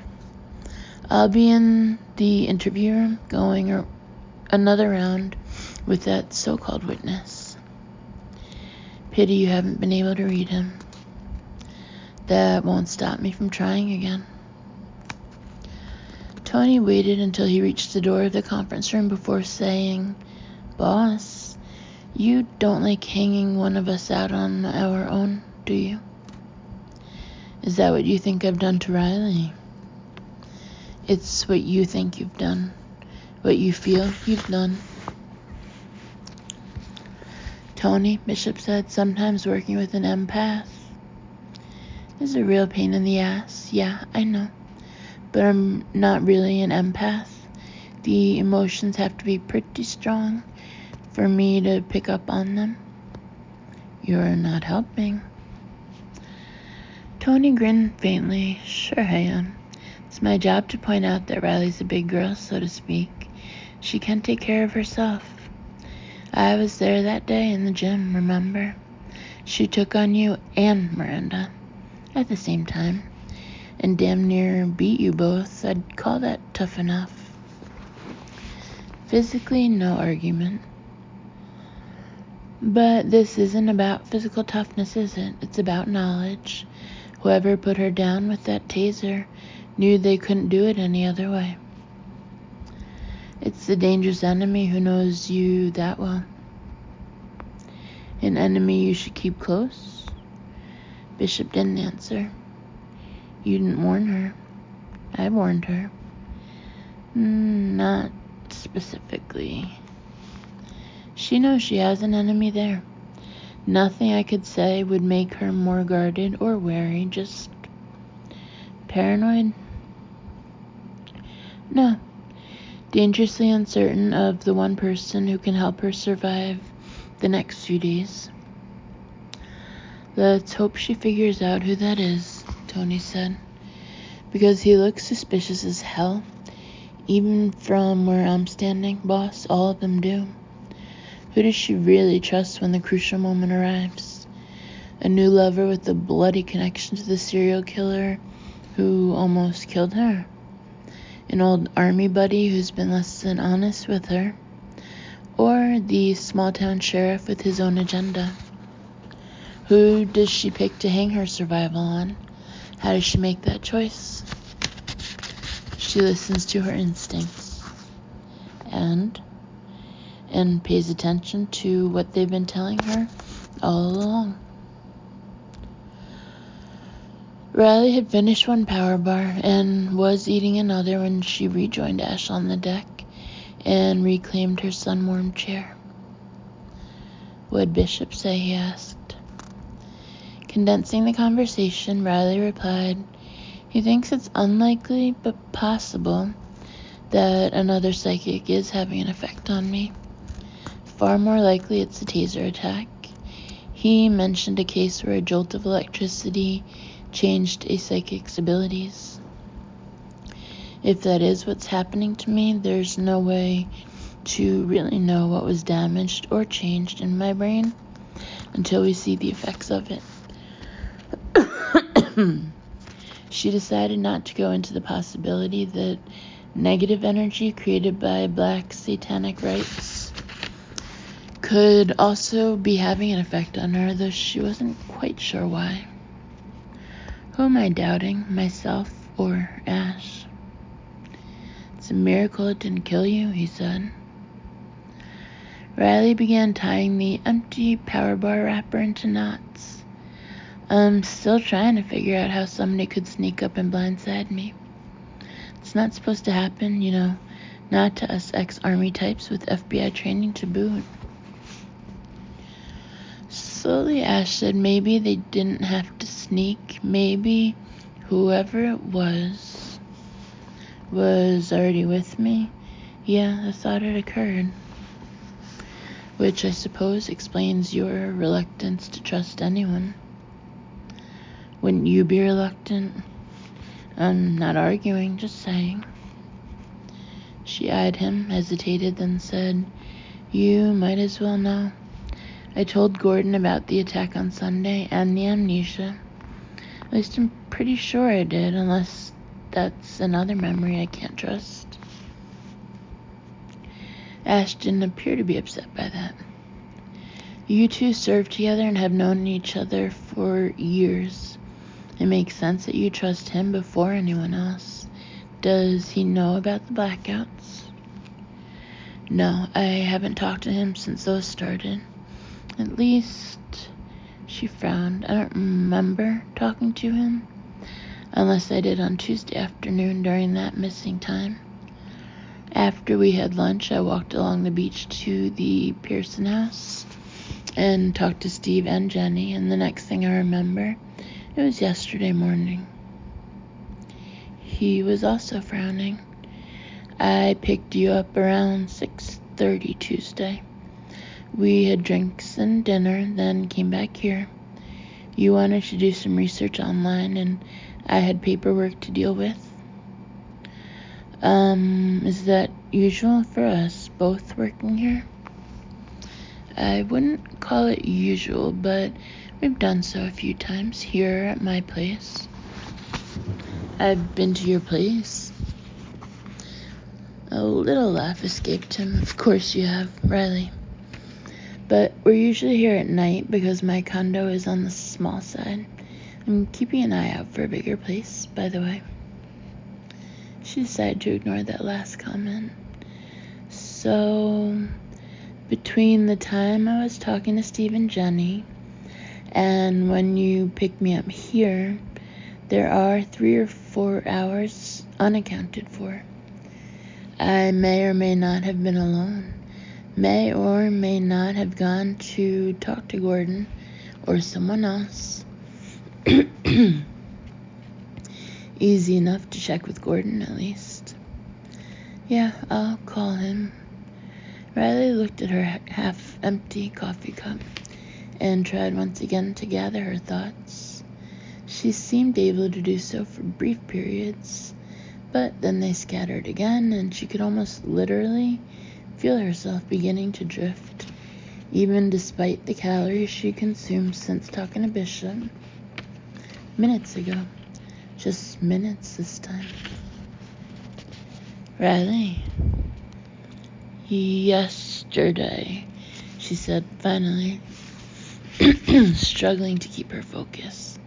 I'll be in the interview room going another round with that so-called witness. Pity you haven't been able to read him. That won't stop me from trying again. Tony waited until he reached the door of the conference room before saying, Boss, you don't like hanging one of us out on our own, do you? Is that what you think I've done to Riley? It's what you think you've done, what you feel you've done. Tony, Bishop said, sometimes working with an empath is a real pain in the ass. Yeah, I know. But I'm not really an empath. The emotions have to be pretty strong for me to pick up on them. You're not helping. Tony grinned faintly. Sure I am. It's my job to point out that Riley's a big girl, so to speak. She can take care of herself. I was there that day in the gym, remember? She took on you and Miranda at the same time, and damn near beat you both. I'd call that tough enough. Physically, no argument. But this isn't about physical toughness, is it? It's about knowledge. Whoever put her down with that taser knew they couldn't do it any other way. It's the dangerous enemy who knows you that well. An enemy you should keep close? Bishop didn't answer. You didn't warn her. I warned her. Not specifically. She knows she has an enemy there. Nothing I could say would make her more guarded or wary, just paranoid. No. Dangerously uncertain of the one person who can help her survive the next few days. Let's hope she figures out who that is, Tony said, because he looks suspicious as hell. Even from where I'm standing, boss, all of them do. Who does she really trust when the crucial moment arrives? A new lover with a bloody connection to the serial killer who almost killed her? An old army buddy who's been less than honest with her? Or the small-town sheriff with his own agenda? Who does she pick to hang her survival on? How does she make that choice? She listens to her instincts and pays attention to what they've been telling her all along. Riley had finished one power bar and was eating another when she rejoined Ash on the deck and reclaimed her sun-warmed chair. What'd Bishop say? He asked. Condensing the conversation, Riley replied, he thinks it's unlikely but possible that another psychic is having an effect on me. Far more likely it's a taser attack. He mentioned a case where a jolt of electricity changed a psychic's abilities. If that is what's happening to me, there's no way to really know what was damaged or changed in my brain until we see the effects of it. She decided not to go into the possibility that negative energy created by black satanic rites could also be having an effect on her, though she wasn't quite sure why. Who am I doubting, myself or Ash? It's a miracle it didn't kill you, he said. Riley began tying the empty power bar wrapper into knots. I'm still trying to figure out how somebody could sneak up and blindside me. It's not supposed to happen, not to us ex-army types with FBI training to boot. Slowly, Ash said maybe they didn't have to sneak. Maybe whoever it was already with me. Yeah, the thought had occurred. Which I suppose explains your reluctance to trust anyone. Wouldn't you be reluctant? I'm not arguing, just saying. She eyed him, hesitated, then said, you might as well know. I told Gordon about the attack on Sunday and the amnesia. At least I'm pretty sure I did, unless that's another memory I can't trust. Ash didn't appear to be upset by that. You two served together and have known each other for years. It makes sense that you trust him before anyone else. Does he know about the blackouts? No, I haven't talked to him since those started. At least, she frowned. I don't remember talking to him, unless I did on Tuesday afternoon during that missing time. After we had lunch, I walked along the beach to the Pearson house and talked to Steve and Jenny, and the next thing I remember, it was yesterday morning. He was also frowning. I picked you up around 6:30 Tuesday. We had drinks and dinner, then came back here. You wanted to do some research online, and I had paperwork to deal with. Is that usual for us both working here? I wouldn't call it usual, but we've done so a few times here at my place. I've been to your place. A little laugh escaped him. Of course you have, Riley. But we're usually here at night because my condo is on the small side. I'm keeping an eye out for a bigger place, by the way. She decided to ignore that last comment. So, between the time I was talking to Steve and Jenny and when you picked me up here, there are 3 or 4 hours unaccounted for. I may or may not have been alone. May or may not have gone to talk to Gordon or someone else. Easy enough to check with Gordon, at least. Yeah, I'll call him. Riley looked at her half-empty coffee cup and tried once again to gather her thoughts. She seemed able to do so for brief periods, but then they scattered again, and she could almost literally feel herself beginning to drift, even despite the calories she consumed since talking to Bishop. Minutes ago. Just minutes this time. Riley. Yesterday, she said finally, struggling to keep her focus.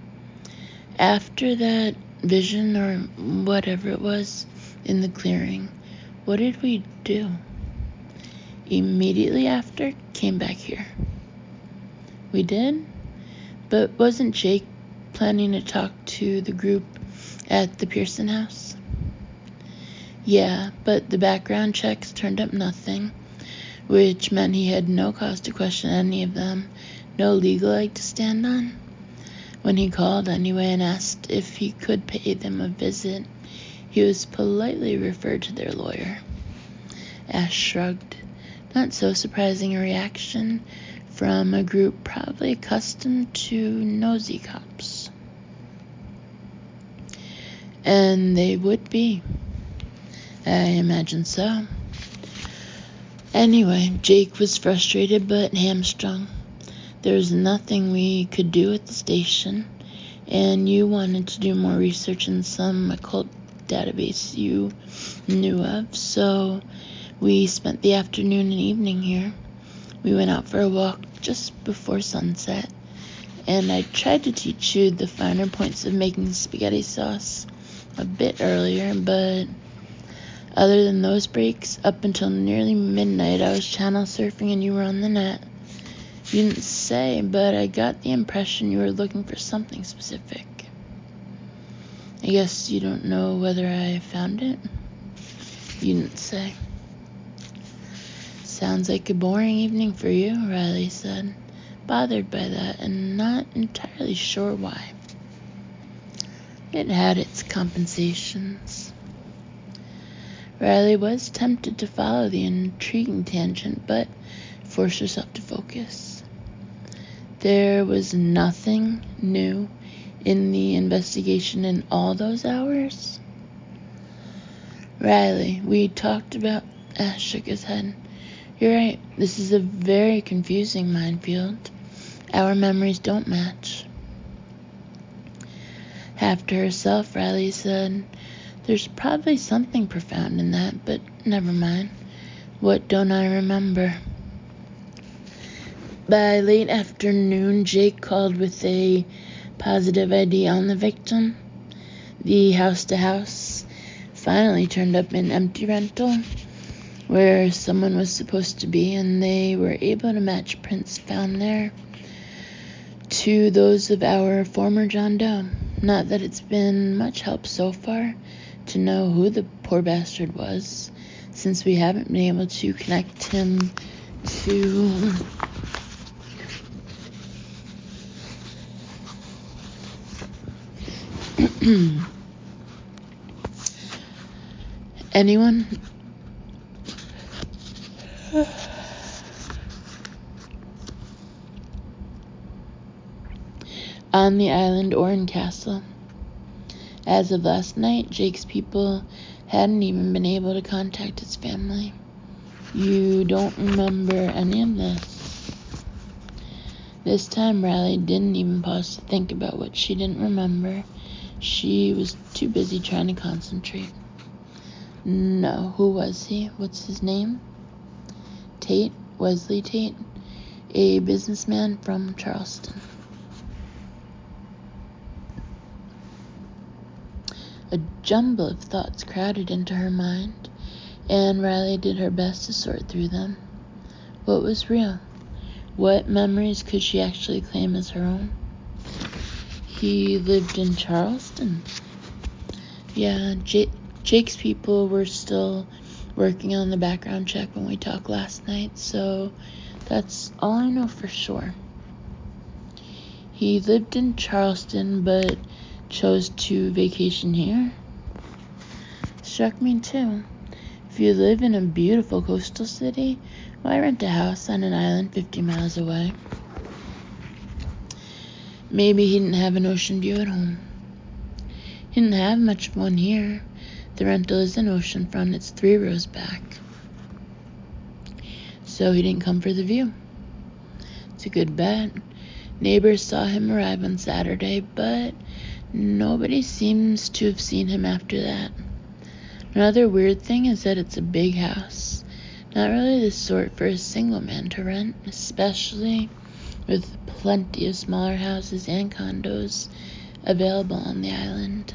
After that vision or whatever it was in the clearing, what did we do? Immediately after, came back here. We did? But wasn't Jake planning to talk to the group at the Pearson house? Yeah, but the background checks turned up nothing. which meant he had no cause to question any of them, no legal leg to stand on. When he called anyway and asked if he could pay them a visit, he was politely referred to their lawyer. Ash shrugged. Not so surprising a reaction from a group probably accustomed to nosy cops. And they would be. I imagine so. Anyway, Jake was frustrated but hamstrung. There was nothing we could do at the station, and you wanted to do more research in some occult database you knew of, so we spent the afternoon and evening here. We went out for a walk just before sunset, and I tried to teach you the finer points of making spaghetti sauce a bit earlier, but other than those breaks, up until nearly midnight I was channel surfing and you were on the net. You didn't say, but I got the impression you were looking for something specific. I guess you don't know whether I found it? You didn't say. Sounds like a boring evening for you, Riley said, bothered by that and not entirely sure why. It had its compensations. Riley was tempted to follow the intriguing tangent, but forced herself to focus. There was nothing new in the investigation in all those hours? Riley, we talked about... Ash shook his head. You're right, this is a very confusing minefield. Our memories don't match. Half to herself, Riley said, there's probably something profound in that, but never mind. What don't I remember? By late afternoon, Jake called with a positive ID on the victim. The house-to-house finally turned up an empty rental where someone was supposed to be, and they were able to match prints found there to those of our former John Doe. Not that it's been much help so far to know who the poor bastard was, since we haven't been able to connect him to... anyone? On the island or in Castle. As of last night, Jake's people hadn't even been able to contact his family. You don't remember any of this? This time, Riley didn't even pause to think about what she didn't remember. She was too busy trying to concentrate. No, who was he? What's his name? Tate, Wesley Tate, a businessman from Charleston. A jumble of thoughts crowded into her mind, and Riley did her best to sort through them. What was real? What memories could she actually claim as her own? He lived in Charleston. Yeah, Jake's people were still working on the background check when we talked last night, so that's all I know for sure. He lived in Charleston, but chose to vacation here. Struck me too. If you live in a beautiful coastal city, why rent a house on an island 50 miles away? Maybe he didn't have an ocean view at home. He didn't have much of one here. The rental isn't oceanfront, it's 3 rows back. So he didn't come for the view. It's a good bet. Neighbors saw him arrive on Saturday, but nobody seems to have seen him after that. Another weird thing is that it's a big house. Not really the sort for a single man to rent, especially with plenty of smaller houses and condos available on the island.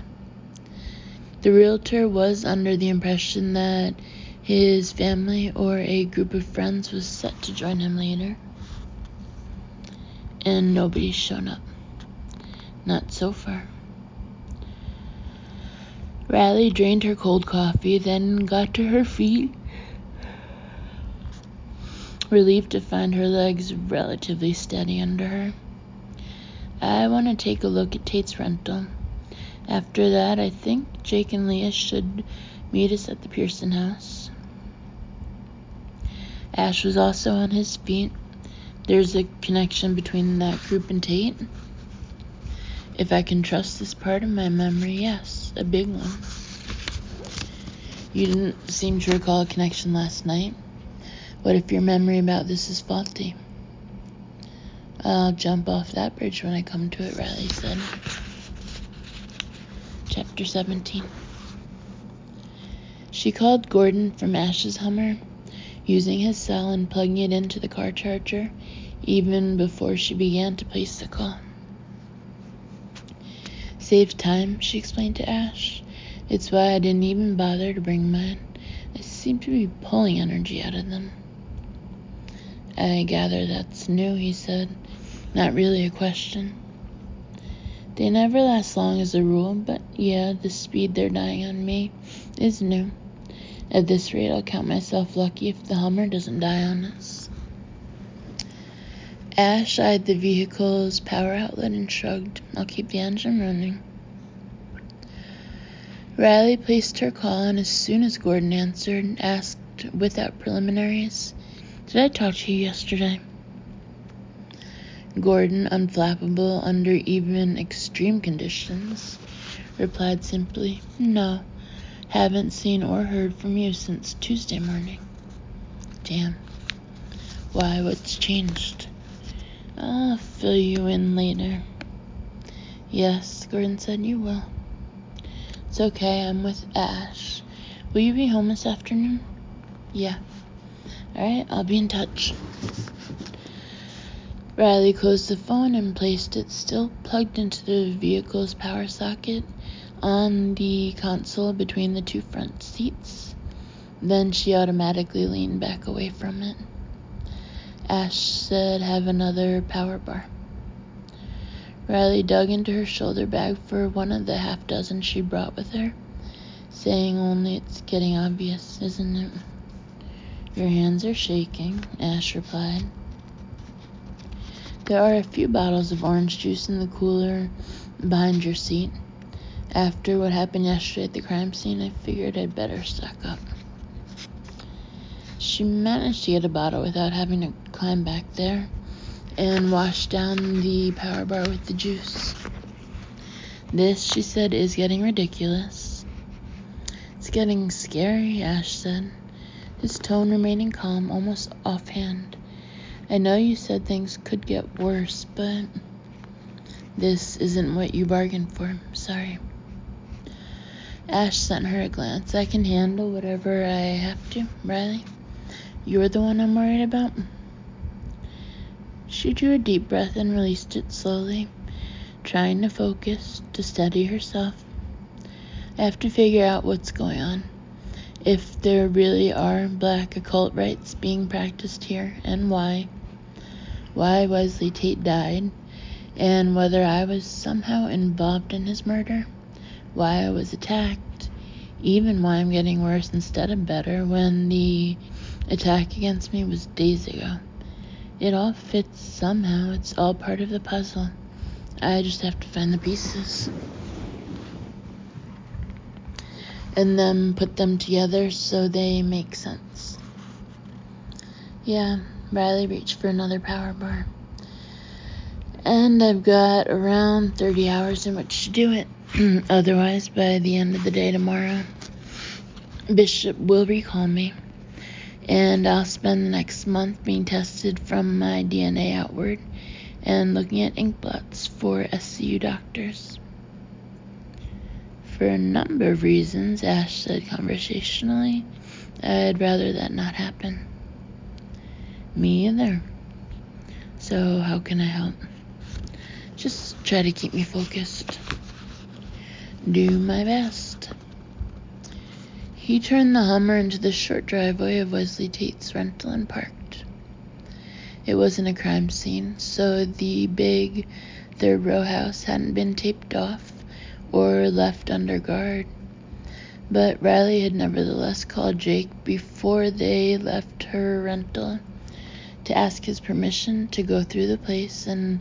The realtor was under the impression that his family or a group of friends was set to join him later. And nobody's shown up. Not so far. Riley drained her cold coffee, then got to her feet relieved to find her legs relatively steady under her. I want to take a look at Tate's rental. After that, I think Jake and Leah should meet us at the Pearson house. Ash was also on his feet. There's a connection between that group and Tate. If I can trust this part of my memory, yes, a big one. You didn't seem to recall a connection last night. What if your memory about this is faulty? I'll jump off that bridge when I come to it, Riley said. Chapter 17. She called Gordon from Ash's Hummer, using his cell and plugging it into the car charger, even before she began to place the call. Save time, she explained to Ash. It's why I didn't even bother to bring mine. I seem to be pulling energy out of them. I gather that's new, he said. Not really a question. They never last long as a rule, but yeah, the speed they're dying on me is new. At this rate, I'll count myself lucky if the Hummer doesn't die on us. Ash eyed the vehicle's power outlet and shrugged. I'll keep the engine running. Riley placed her call, and as soon as Gordon answered, asked without preliminaries, "Did I talk to you yesterday?" Gordon, unflappable under even extreme conditions, replied simply, "No, haven't seen or heard from you since Tuesday morning." Damn. Why, what's changed? I'll fill you in later. Yes, Gordon said, you will. It's okay, I'm with Ash. Will you be home this afternoon? Yeah. Alright, I'll be in touch. Riley closed the phone and placed it, still plugged into the vehicle's power socket, on the console between the two front seats. Then she automatically leaned back away from it. Ash said, "Have another power bar." Riley dug into her shoulder bag for one of the half-dozen she brought with her, saying only, "It's getting obvious, isn't it?" "Your hands are shaking," Ash replied. "There are a few bottles of orange juice in the cooler behind your seat. After what happened yesterday at the crime scene, I figured I'd better stock up." She managed to get a bottle without having to climb back there, and washed down the power bar with the juice. "This," she said, "is getting ridiculous." "It's getting scary," Ash said, his tone remaining calm, almost offhand. "I know you said things could get worse, but this isn't what you bargained for. Sorry." Ash sent her a glance. "I can handle whatever I have to, Riley. You're the one I'm worried about." She drew a deep breath and released it slowly, trying to focus, to steady herself. "I have to figure out what's going on. If there really are black occult rites being practiced here, and why. Why Wesley Tate died, and whether I was somehow involved in his murder. Why I was attacked, even why I'm getting worse instead of better when the attack against me was days ago. It all fits somehow. It's all part of the puzzle. I just have to find the pieces and then put them together so they make sense." Yeah, Riley reached for another power bar. "And I've got around 30 hours in which to do it. Otherwise, by the end of the day tomorrow, Bishop will recall me, and I'll spend the next month being tested from my DNA outward and looking at ink blots for SCU doctors." "For a number of reasons," Ash said conversationally, "I'd rather that not happen." "Me either. So how can I help?" "Just try to keep me focused." "Do my best." He turned the Hummer into the short driveway of Wesley Tate's rental and parked. It wasn't a crime scene, so the big third-row house hadn't been taped off or left under guard. But Riley had nevertheless called Jake before they left her rental to ask his permission to go through the place, and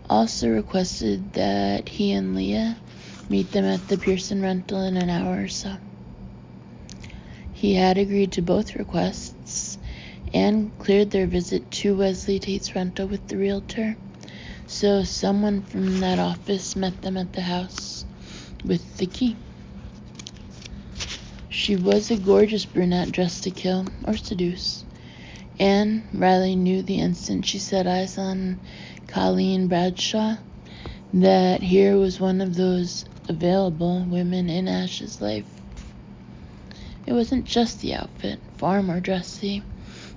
also requested that he and Leah meet them at the Pearson rental in an hour or so. He had agreed to both requests and cleared their visit to Wesley Tate's rental with the realtor, so someone from that office met them at the house with the key. She was a gorgeous brunette dressed to kill or seduce, and Riley knew the instant she set eyes on Colleen Bradshaw that here was one of those available women in Ash's life. It wasn't just the outfit, far more dressy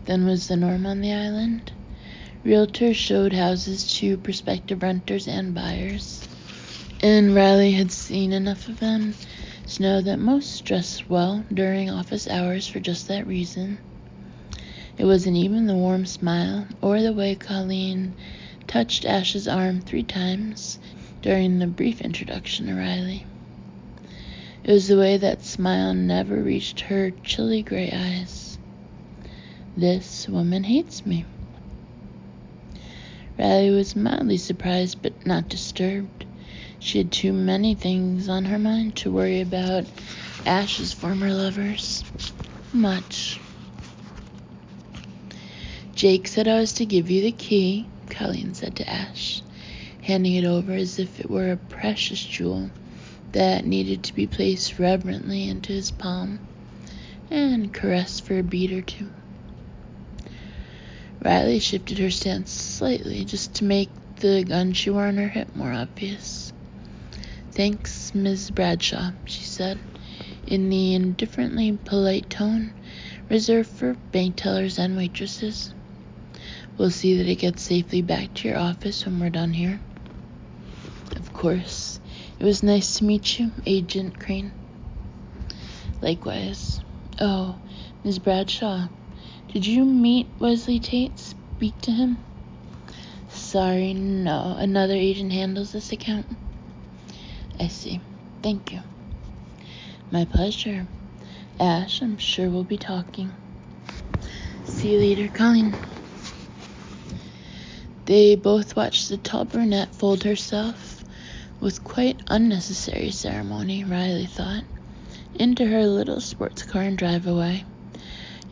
than was the norm on the island. Realtors showed houses to prospective renters and buyers, and Riley had seen enough of them to know that most dressed well during office hours for just that reason. It wasn't even the warm smile or the way Colleen touched Ash's arm 3 times during the brief introduction to Riley. It was the way that smile never reached her chilly gray eyes. This woman hates me. Riley was mildly surprised but not disturbed. She had too many things on her mind to worry about Ash's former lovers. Much. Jake said I was to give you the key, Colleen said to Ash, handing it over as if it were a precious jewel that needed to be placed reverently into his palm and caressed for a beat or 2. Riley shifted her stance slightly just to make the gun she wore on her hip more obvious. Thanks, Ms. Bradshaw, she said, in the indifferently polite tone reserved for bank tellers and waitresses. We'll see that it gets safely back to your office when we're done here. Of course. It was nice to meet you, Agent Crane. Likewise. Oh, Ms. Bradshaw, did you meet Wesley Tate? Speak to him? Sorry, no. Another agent handles this account. I see. Thank you. My pleasure. Ash, I'm sure we'll be talking. See you later, Colleen. They both watched the tall brunette fold herself, with quite unnecessary ceremony, Riley thought, into her little sports car and drive away.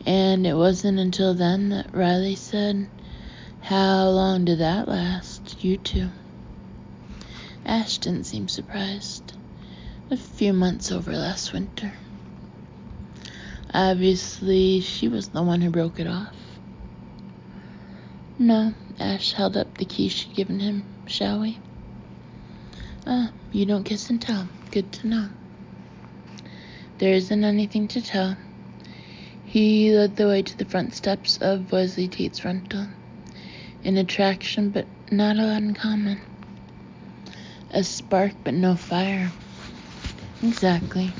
And it wasn't until then that Riley said, "How long did that last, you two?" Ash didn't seem surprised. A few months over last winter. Obviously, she was the one who broke it off. No, Ash held up the key she'd given him. Shall we? You don't kiss and tell. Good to know. There isn't anything to tell. He led the way to the front steps of Wesley Tate's rental. An attraction, but not a lot in common. A spark, but no fire. Exactly.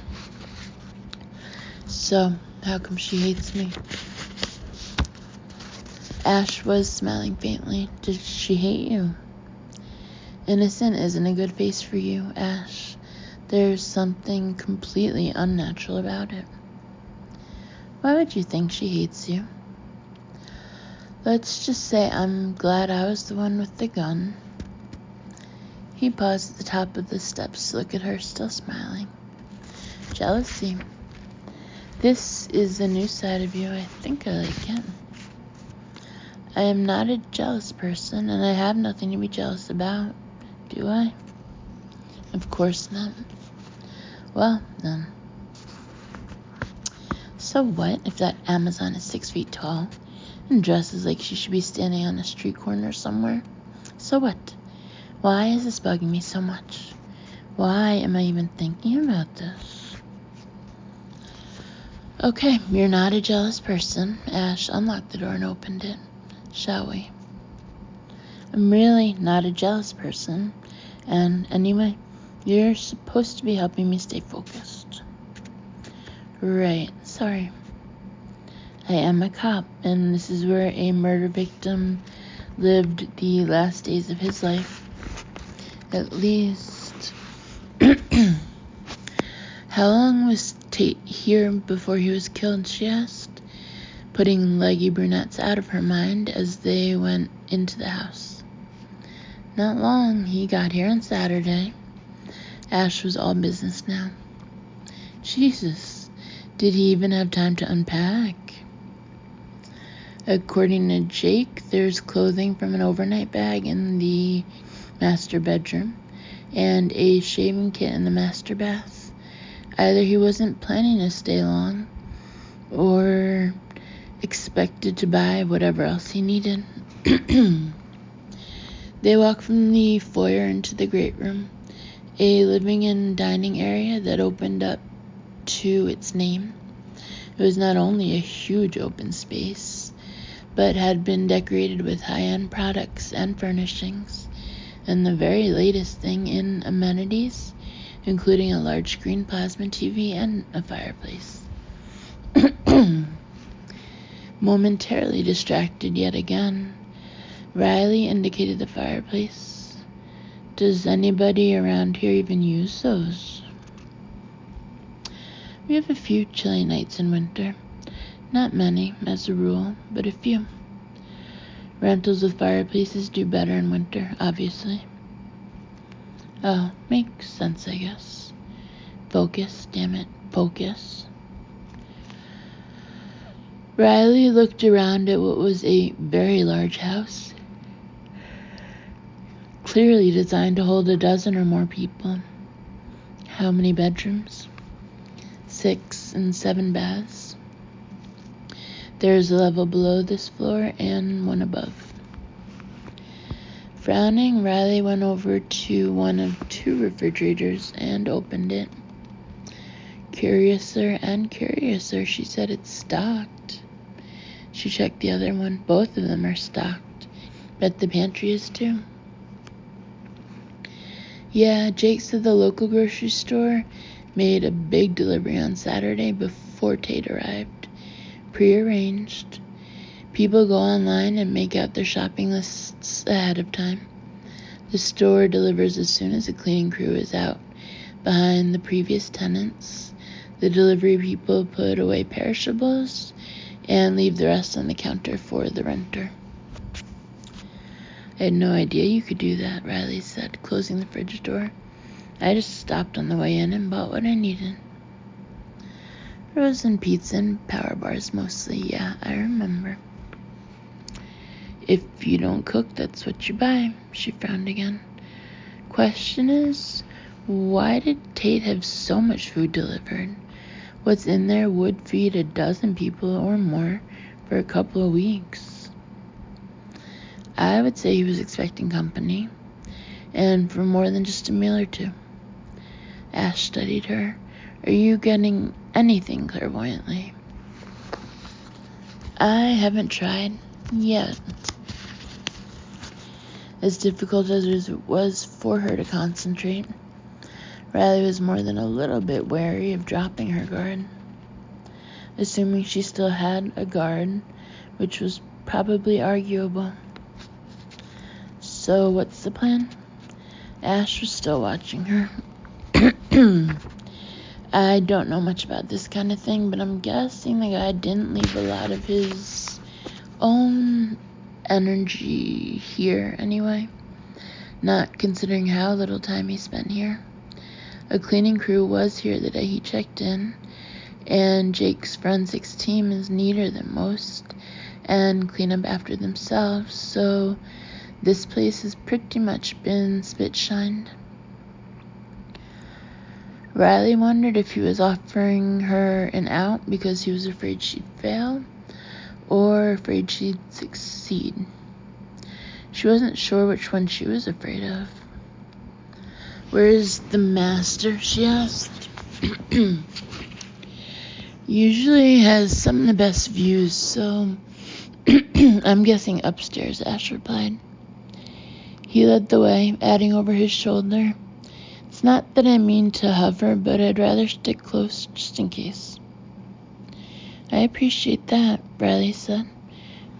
So, how come she hates me? Ash was smiling faintly. Did she hate you? Innocent isn't a good face for you, Ash. There's something completely unnatural about it. Why would you think she hates you? Let's just say I'm glad I was the one with the gun. He paused at the top of the steps to look at her, still smiling. Jealousy. This is a new side of you. I think I like it. I am not a jealous person, and I have nothing to be jealous about, do I? Of course not. Well, then. So what if that Amazon is 6 feet tall and dresses like she should be standing on a street corner somewhere? So what? Why is this bugging me so much? Why am I even thinking about this? Okay, you're not a jealous person. Ash unlocked the door and opened it. Shall we? I'm really not a jealous person. And anyway, you're supposed to be helping me stay focused. Right, sorry. I am a cop, and this is where a murder victim lived the last days of his life. At least. How long was Tate here before he was killed, she asked, putting leggy brunettes out of her mind as they went into the house. Not long. He got here on Saturday. Ash was all business now. Jesus, did he even have time to unpack? According to Jake, there's clothing from an overnight bag in the master bedroom and a shaving kit in the master bath. Either he wasn't planning to stay long or expected to buy whatever else he needed. They walked from the foyer into the great room, a living and dining area that opened up to its name. It was not only a huge open space, but had been decorated with high-end products and furnishings, and the very latest thing in amenities, including a large screen plasma TV and a fireplace. Momentarily distracted yet again, Riley indicated the fireplace. Does anybody around here even use those? We have a few chilly nights in winter. Not many, as a rule, but a few. Rentals with fireplaces do better in winter, obviously. Oh, makes sense, I guess. Focus, damn it, focus. Riley looked around at what was a very large house, clearly designed to hold a dozen or more people. How many bedrooms? 6 and 7 baths. There's a level below this floor and one above. Frowning, Riley went over to one of 2 refrigerators and opened it. Curiouser and curiouser, she said it's stocked. She checked the other one. Both of them are stocked. Bet the pantry is too. Yeah, Jake said the local grocery store made a big delivery on Saturday before Tate arrived. Prearranged. People go online and make out their shopping lists ahead of time. The store delivers as soon as the cleaning crew is out behind the previous tenants. The delivery people put away perishables and leave the rest on the counter for the renter. I had no idea you could do that, Riley said, closing the fridge door. I just stopped on the way in and bought what I needed. Frozen pizza and power bars mostly, yeah, I remember. If you don't cook, that's what you buy. She frowned again. Question is, why did Tate have so much food delivered? What's in there would feed a dozen people or more for a couple of weeks. I would say he was expecting company, and for more than just a meal or two. Ash studied her. Are you getting anything clairvoyantly? I haven't tried yet. As difficult as it was for her to concentrate, Riley was more than a little bit wary of dropping her guard. Assuming she still had a guard, which was probably arguable. So what's the plan? Ash was still watching her. I don't know much about this kind of thing, but I'm guessing the guy didn't leave a lot of his own energy here anyway. Not considering how little time he spent here. A cleaning crew was here the day he checked in, and Jake's forensics team is neater than most and clean up after themselves, so this place has pretty much been spit-shined. Riley wondered if he was offering her an out because he was afraid she'd fail or afraid she'd succeed. She wasn't sure which one she was afraid of. Where's the master? She asked. Usually has some of the best views, so I'm guessing upstairs, Ash replied. He led the way, adding over his shoulder, It's not that I mean to hover, but I'd rather stick close just in case. I appreciate that, Riley said,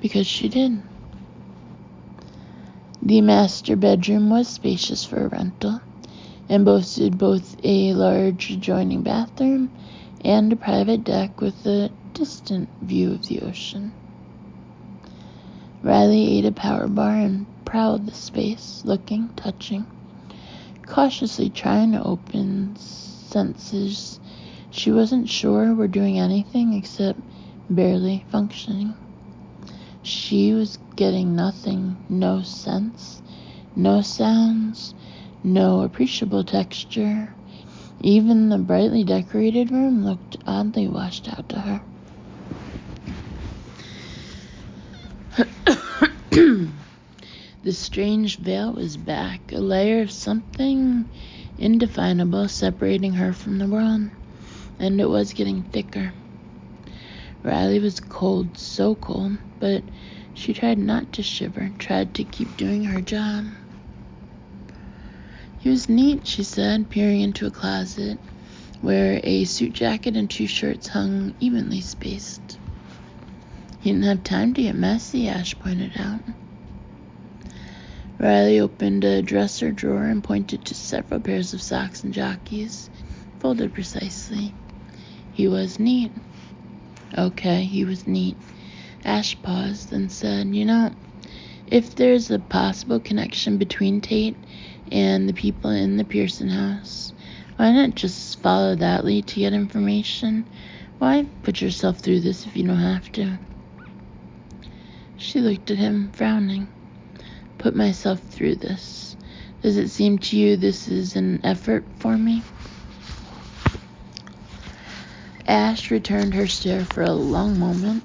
because she did. The master bedroom was spacious for a rental, and boasted both a large adjoining bathroom and a private deck with a distant view of the ocean. Riley ate a power bar and prowled the space, looking, touching, cautiously trying to open senses she wasn't sure were doing anything except barely functioning. She was getting nothing, no sense, no sounds, no appreciable texture. Even the brightly decorated room looked oddly washed out to her. The strange veil was back, a layer of something indefinable separating her from the world, and it was getting thicker. Riley was cold, so cold, but she tried not to shiver, tried to keep doing her job. He was neat, she said, peering into a closet where a suit jacket and 2 shirts hung evenly spaced. He didn't have time to get messy, Ash pointed out. Riley opened a dresser drawer and pointed to several pairs of socks and jockeys, folded precisely. He was neat. Okay, he was neat. Ash paused and said, "You know, if there's a possible connection between Tate and the people in the Pearson house, why not just follow that lead to get information? Why put yourself through this if you don't have to?" She looked at him, frowning. "Put myself through this. Does it seem to you this is an effort for me?" Ash returned her stare for a long moment,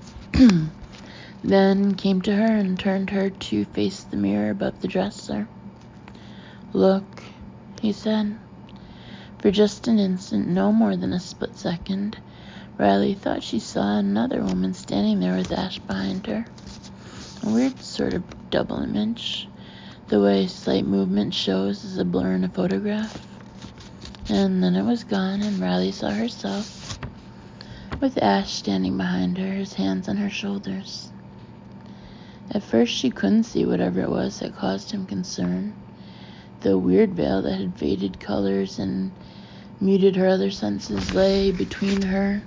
then came to her and turned her to face the mirror above the dresser. "Look," he said. For just an instant, no more than a split second, Riley thought she saw another woman standing there with Ash behind her. A weird sort of double image, the way slight movement shows as a blur in a photograph. And then it was gone, and Riley saw herself, with Ash standing behind her, his hands on her shoulders. At first she couldn't see whatever it was that caused him concern. The weird veil that had faded colors and muted her other senses lay between her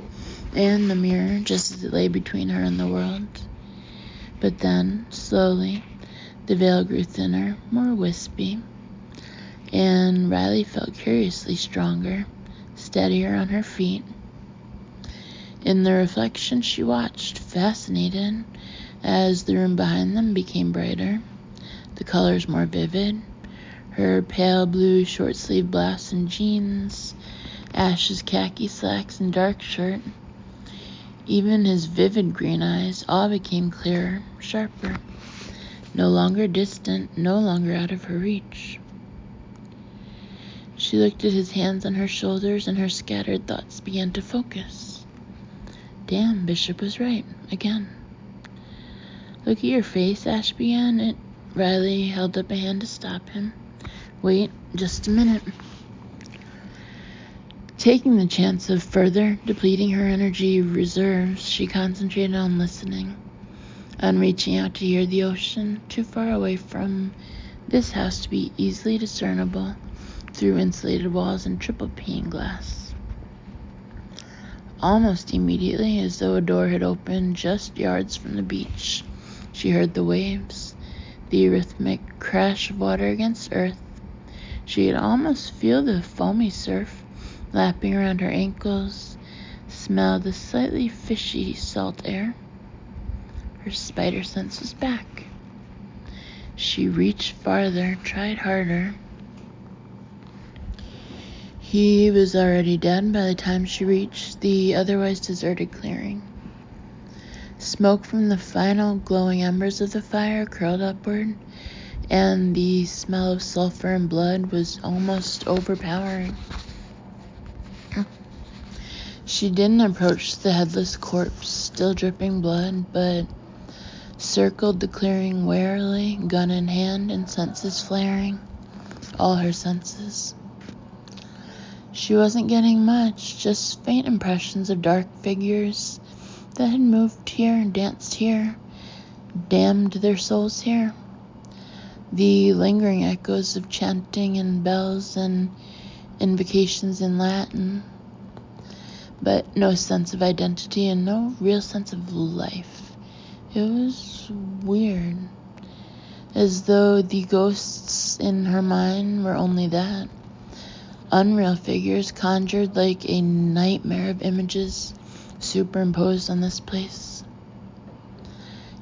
and the mirror, just as it lay between her and the world. But then, slowly, the veil grew thinner, more wispy, and Riley felt curiously stronger, steadier on her feet. In the reflection she watched, fascinated, as the room behind them became brighter, the colors more vivid, her pale blue short-sleeved blouse and jeans, Ash's khaki slacks and dark shirt. Even his vivid green eyes all became clearer, sharper, no longer distant, no longer out of her reach. She looked at his hands on her shoulders, and her scattered thoughts began to focus. Damn, Bishop was right, again. "Look at your face," Ash began. Riley held up a hand to stop him. "Wait, just a minute." Taking the chance of further depleting her energy reserves, she concentrated on listening, on reaching out to hear the ocean, too far away from this house to be easily discernible through insulated walls and triple pane glass. Almost immediately, as though a door had opened just yards from the beach, she heard the waves, the rhythmic crash of water against earth. She could almost feel the foamy surf lapping around her ankles, smell the slightly fishy salt air. Her spider sense was back. She reached farther, tried harder. He was already dead by the time she reached the otherwise deserted clearing. Smoke from the final glowing embers of the fire curled upward, and the smell of sulfur and blood was almost overpowering. She didn't approach the headless corpse, still dripping blood, but circled the clearing warily, gun in hand and senses flaring. All her senses. She wasn't getting much, just faint impressions of dark figures that had moved here, danced here, damned their souls here. The lingering echoes of chanting and bells and invocations in Latin. but no sense of identity and no real sense of life. It was weird, as though the ghosts in her mind were only that. Unreal figures conjured like a nightmare of images superimposed on this place.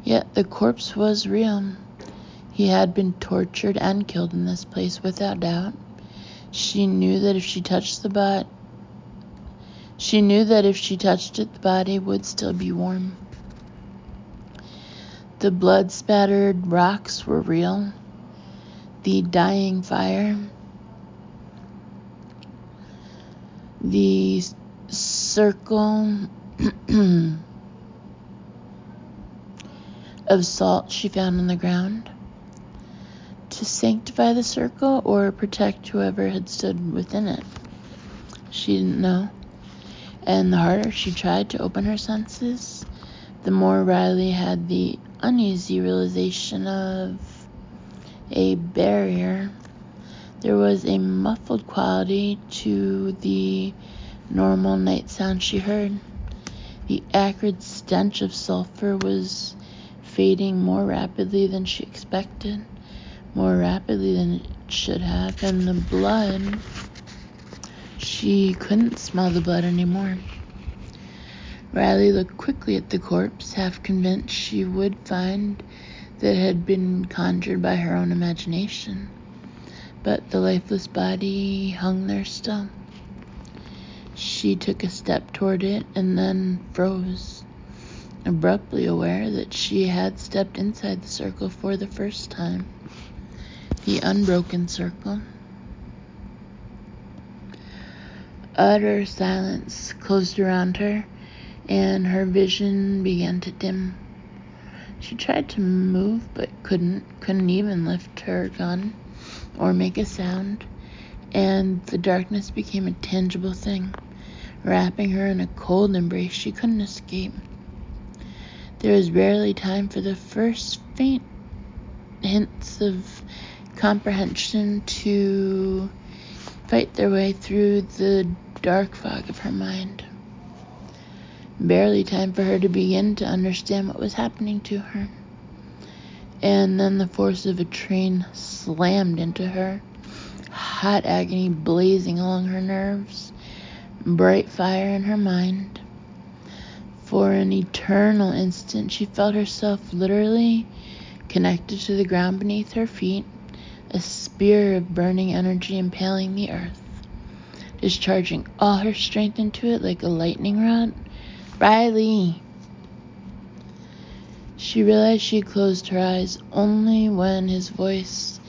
Yet the corpse was real. He had been tortured and killed in this place without doubt. She knew that if she touched it, the body would still be warm. The blood-spattered rocks were real. The dying fire, the circle of salt she found on the ground to sanctify the circle or protect whoever had stood within it. She didn't know. And the harder she tried to open her senses, the more Riley had the uneasy realization of a barrier. There was a muffled quality to the normal night sound she heard. The acrid stench of sulfur was fading more rapidly than she expected, more rapidly than it should have, and the blood, she couldn't smell the blood anymore. Riley looked quickly at the corpse, half convinced she would find that it had been conjured by her own imagination. But the lifeless body hung there still. She took a step toward it and then froze, abruptly aware that she had stepped inside the circle for the first time. The unbroken circle. Utter silence closed around her, and her vision began to dim. She tried to move, but couldn't even lift her gun or make a sound, and the darkness became a tangible thing, wrapping her in a cold embrace she couldn't escape. There was barely time for the first faint hints of comprehension to fight their way through the dark fog of her mind. Barely time for her to begin to understand what was happening to her. And then the force of a train slammed into her, hot agony blazing along her nerves, bright fire in her mind. For an eternal instant, she felt herself literally connected to the ground beneath her feet, a spear of burning energy impaling the earth, discharging all her strength into it like a lightning rod. Riley! She realized she had closed her eyes only when his voice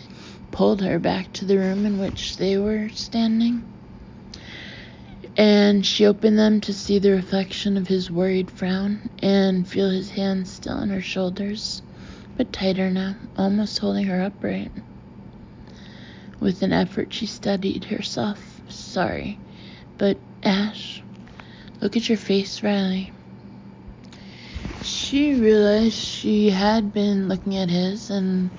pulled her back to the room in which they were standing, and she opened them to see the reflection of his worried frown and feel his hands still on her shoulders, but tighter now, almost holding her upright. With an effort, she steadied herself. Sorry, but Ash, look at your face, Riley. She realized she had been looking at his and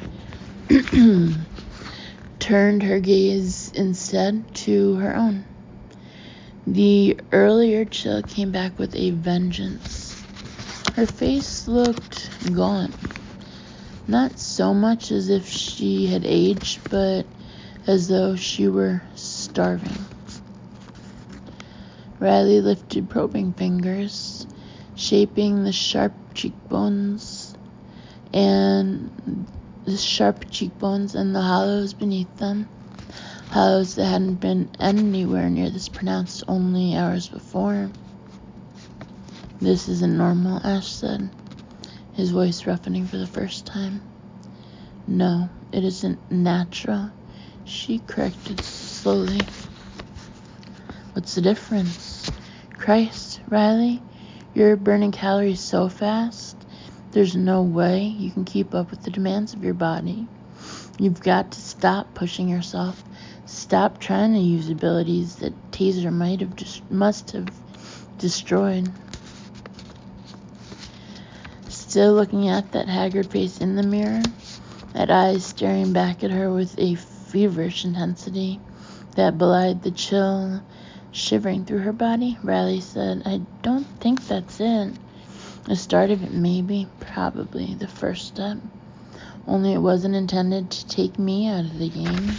turned her gaze instead to her own. The earlier chill came back with a vengeance. Her face looked gaunt, not so much as if she had aged, but as though she were starving. Riley lifted probing fingers, shaping the sharp cheekbones and the hollows beneath them, hollows that hadn't been anywhere near this pronounced only hours before. This isn't normal, Ash said, his voice roughening for the first time. No, it isn't natural, she corrected slowly. What's the difference? Christ, Riley, you're burning calories so fast, there's no way you can keep up with the demands of your body. You've got to stop pushing yourself. Stop trying to use abilities that Taser must have destroyed. Still looking at that haggard face in the mirror, that eyes staring back at her with a feverish intensity that belied the chill shivering through her body. Riley said, I don't think that's it. The start of it, maybe, probably, the first step. Only it wasn't intended to take me out of the game.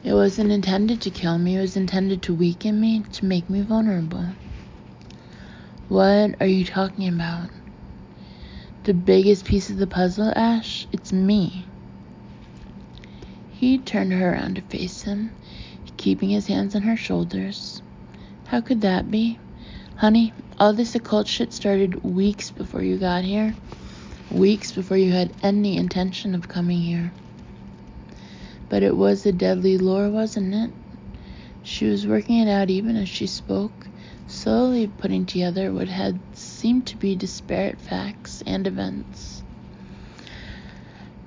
It wasn't intended to kill me. It was intended to weaken me, to make me vulnerable. What are you talking about? The biggest piece of the puzzle, Ash? It's me. He turned her around to face him, keeping his hands on her shoulders. How could that be? Honey, all this occult shit started weeks before you got here. Weeks before you had any intention of coming here. But it was a deadly lure, wasn't it? She was working it out even as she spoke, slowly putting together what had seemed to be disparate facts and events.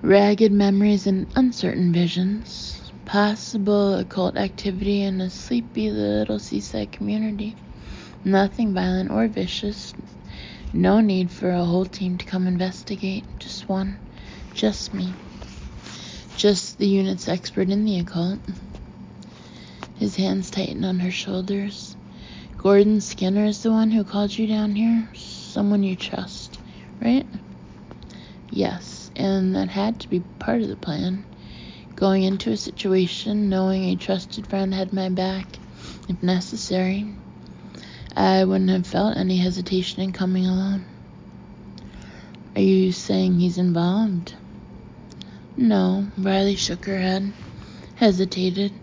Ragged memories and uncertain visions. Possible occult activity in a sleepy little seaside community. Nothing violent or vicious. No need for a whole team to come investigate. Just one. Just me. Just the unit's expert in the occult. His hands tightened on her shoulders. Gordon Skinner is the one who called you down here? Someone you trust, right? Yes, and that had to be part of the plan. Going into a situation knowing a trusted friend had my back, if necessary. I wouldn't have felt any hesitation in coming alone. Are you saying he's involved? No, Riley shook her head, hesitated,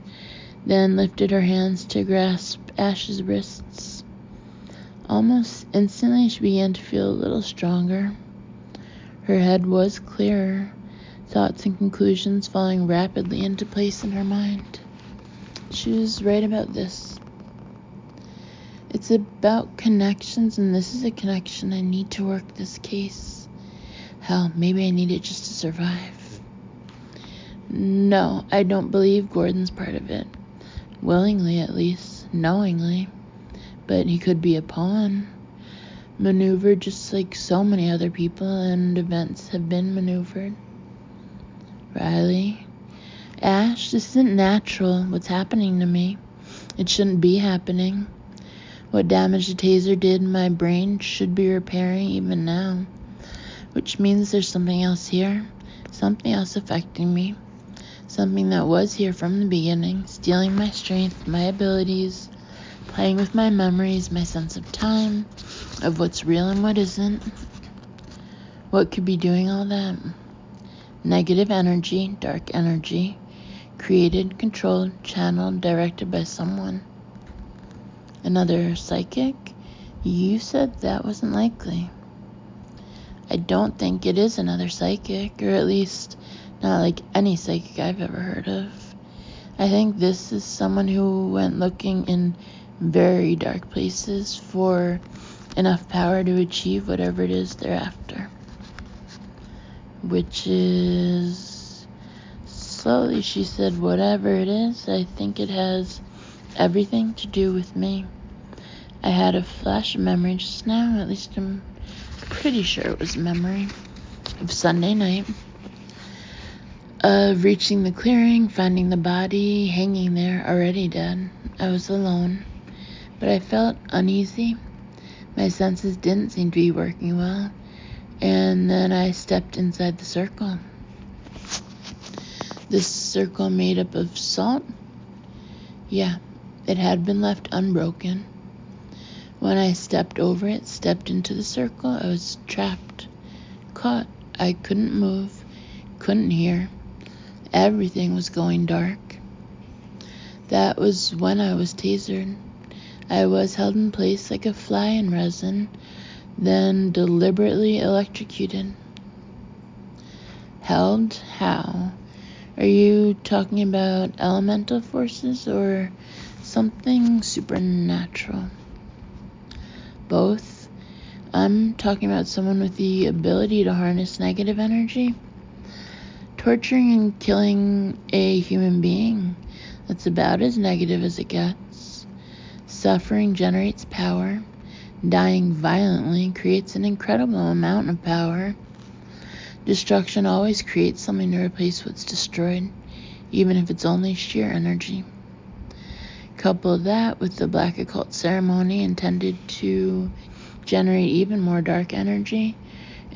then lifted her hands to grasp Ash's wrists. Almost instantly she began to feel a little stronger. Her head was clearer, thoughts and conclusions falling rapidly into place in her mind. She was right about this. It's about connections, and this is a connection. I need to work this case. Hell, maybe I need it just to survive. No, I don't believe Gordon's part of it. Willingly, at least. Knowingly. But he could be a pawn. Maneuvered just like so many other people and events have been maneuvered. Riley. Ash, this isn't natural. What's happening to me? It shouldn't be happening. What damage the taser did in my brain should be repairing even now. Which means there's something else here. Something else affecting me. Something that was here from the beginning, stealing my strength, my abilities, playing with my memories, my sense of time, of what's real and what isn't. What could be doing all that? Negative energy, dark energy, created, controlled, channeled, directed by someone. Another psychic? You said that wasn't likely. I don't think it is another psychic, or at least not like any psychic I've ever heard of. I think this is someone who went looking in very dark places for enough power to achieve whatever it is they're after. Which is... Slowly she said, whatever it is, I think it has everything to do with me. I had a flash of memory just now, at least I'm pretty sure it was memory, of Sunday night. Of reaching the clearing, finding the body hanging there, already dead. I was alone, but I felt uneasy. My senses didn't seem to be working well, and then I stepped inside the circle. This circle made up of salt? Yeah, it had been left unbroken. When I stepped over it, stepped into the circle, I was trapped, caught. I couldn't move, couldn't hear. Everything was going dark. That was when I was tasered. I was held in place like a fly in resin, then deliberately electrocuted. Held? How? Are you talking about elemental forces or something supernatural? Both. I'm talking about someone with the ability to harness negative energy. Torturing and killing a human being, that's about as negative as it gets. Suffering generates power. Dying violently creates an incredible amount of power. Destruction always creates something to replace what's destroyed, even if it's only sheer energy. Couple that with the black occult ceremony intended to generate even more dark energy,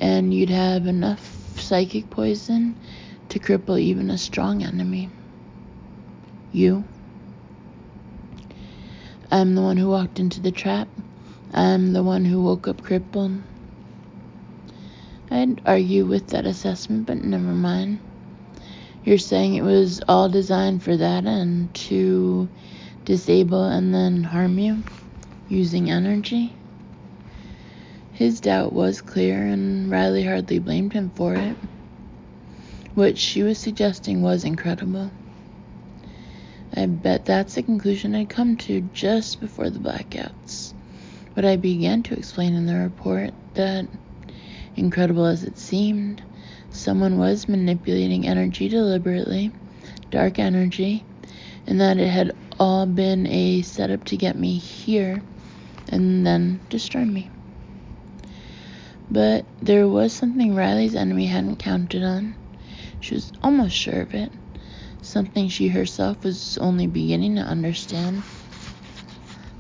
and you'd have enough psychic poison to cripple even a strong enemy. You. I'm the one who walked into the trap. I'm the one who woke up crippled. I'd argue with that assessment, but never mind. You're saying it was all designed for that end, to disable and then harm you, using energy? His doubt was clear, and Riley hardly blamed him for it. What she was suggesting was incredible. I bet that's the conclusion I'd come to just before the blackouts. But I began to explain in the report that, incredible as it seemed, someone was manipulating energy deliberately, dark energy, and that it had all been a setup to get me here and then destroy me. But there was something Riley's enemy hadn't counted on. She was almost sure of it. Something she herself was only beginning to understand.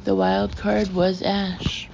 The wild card was Ash.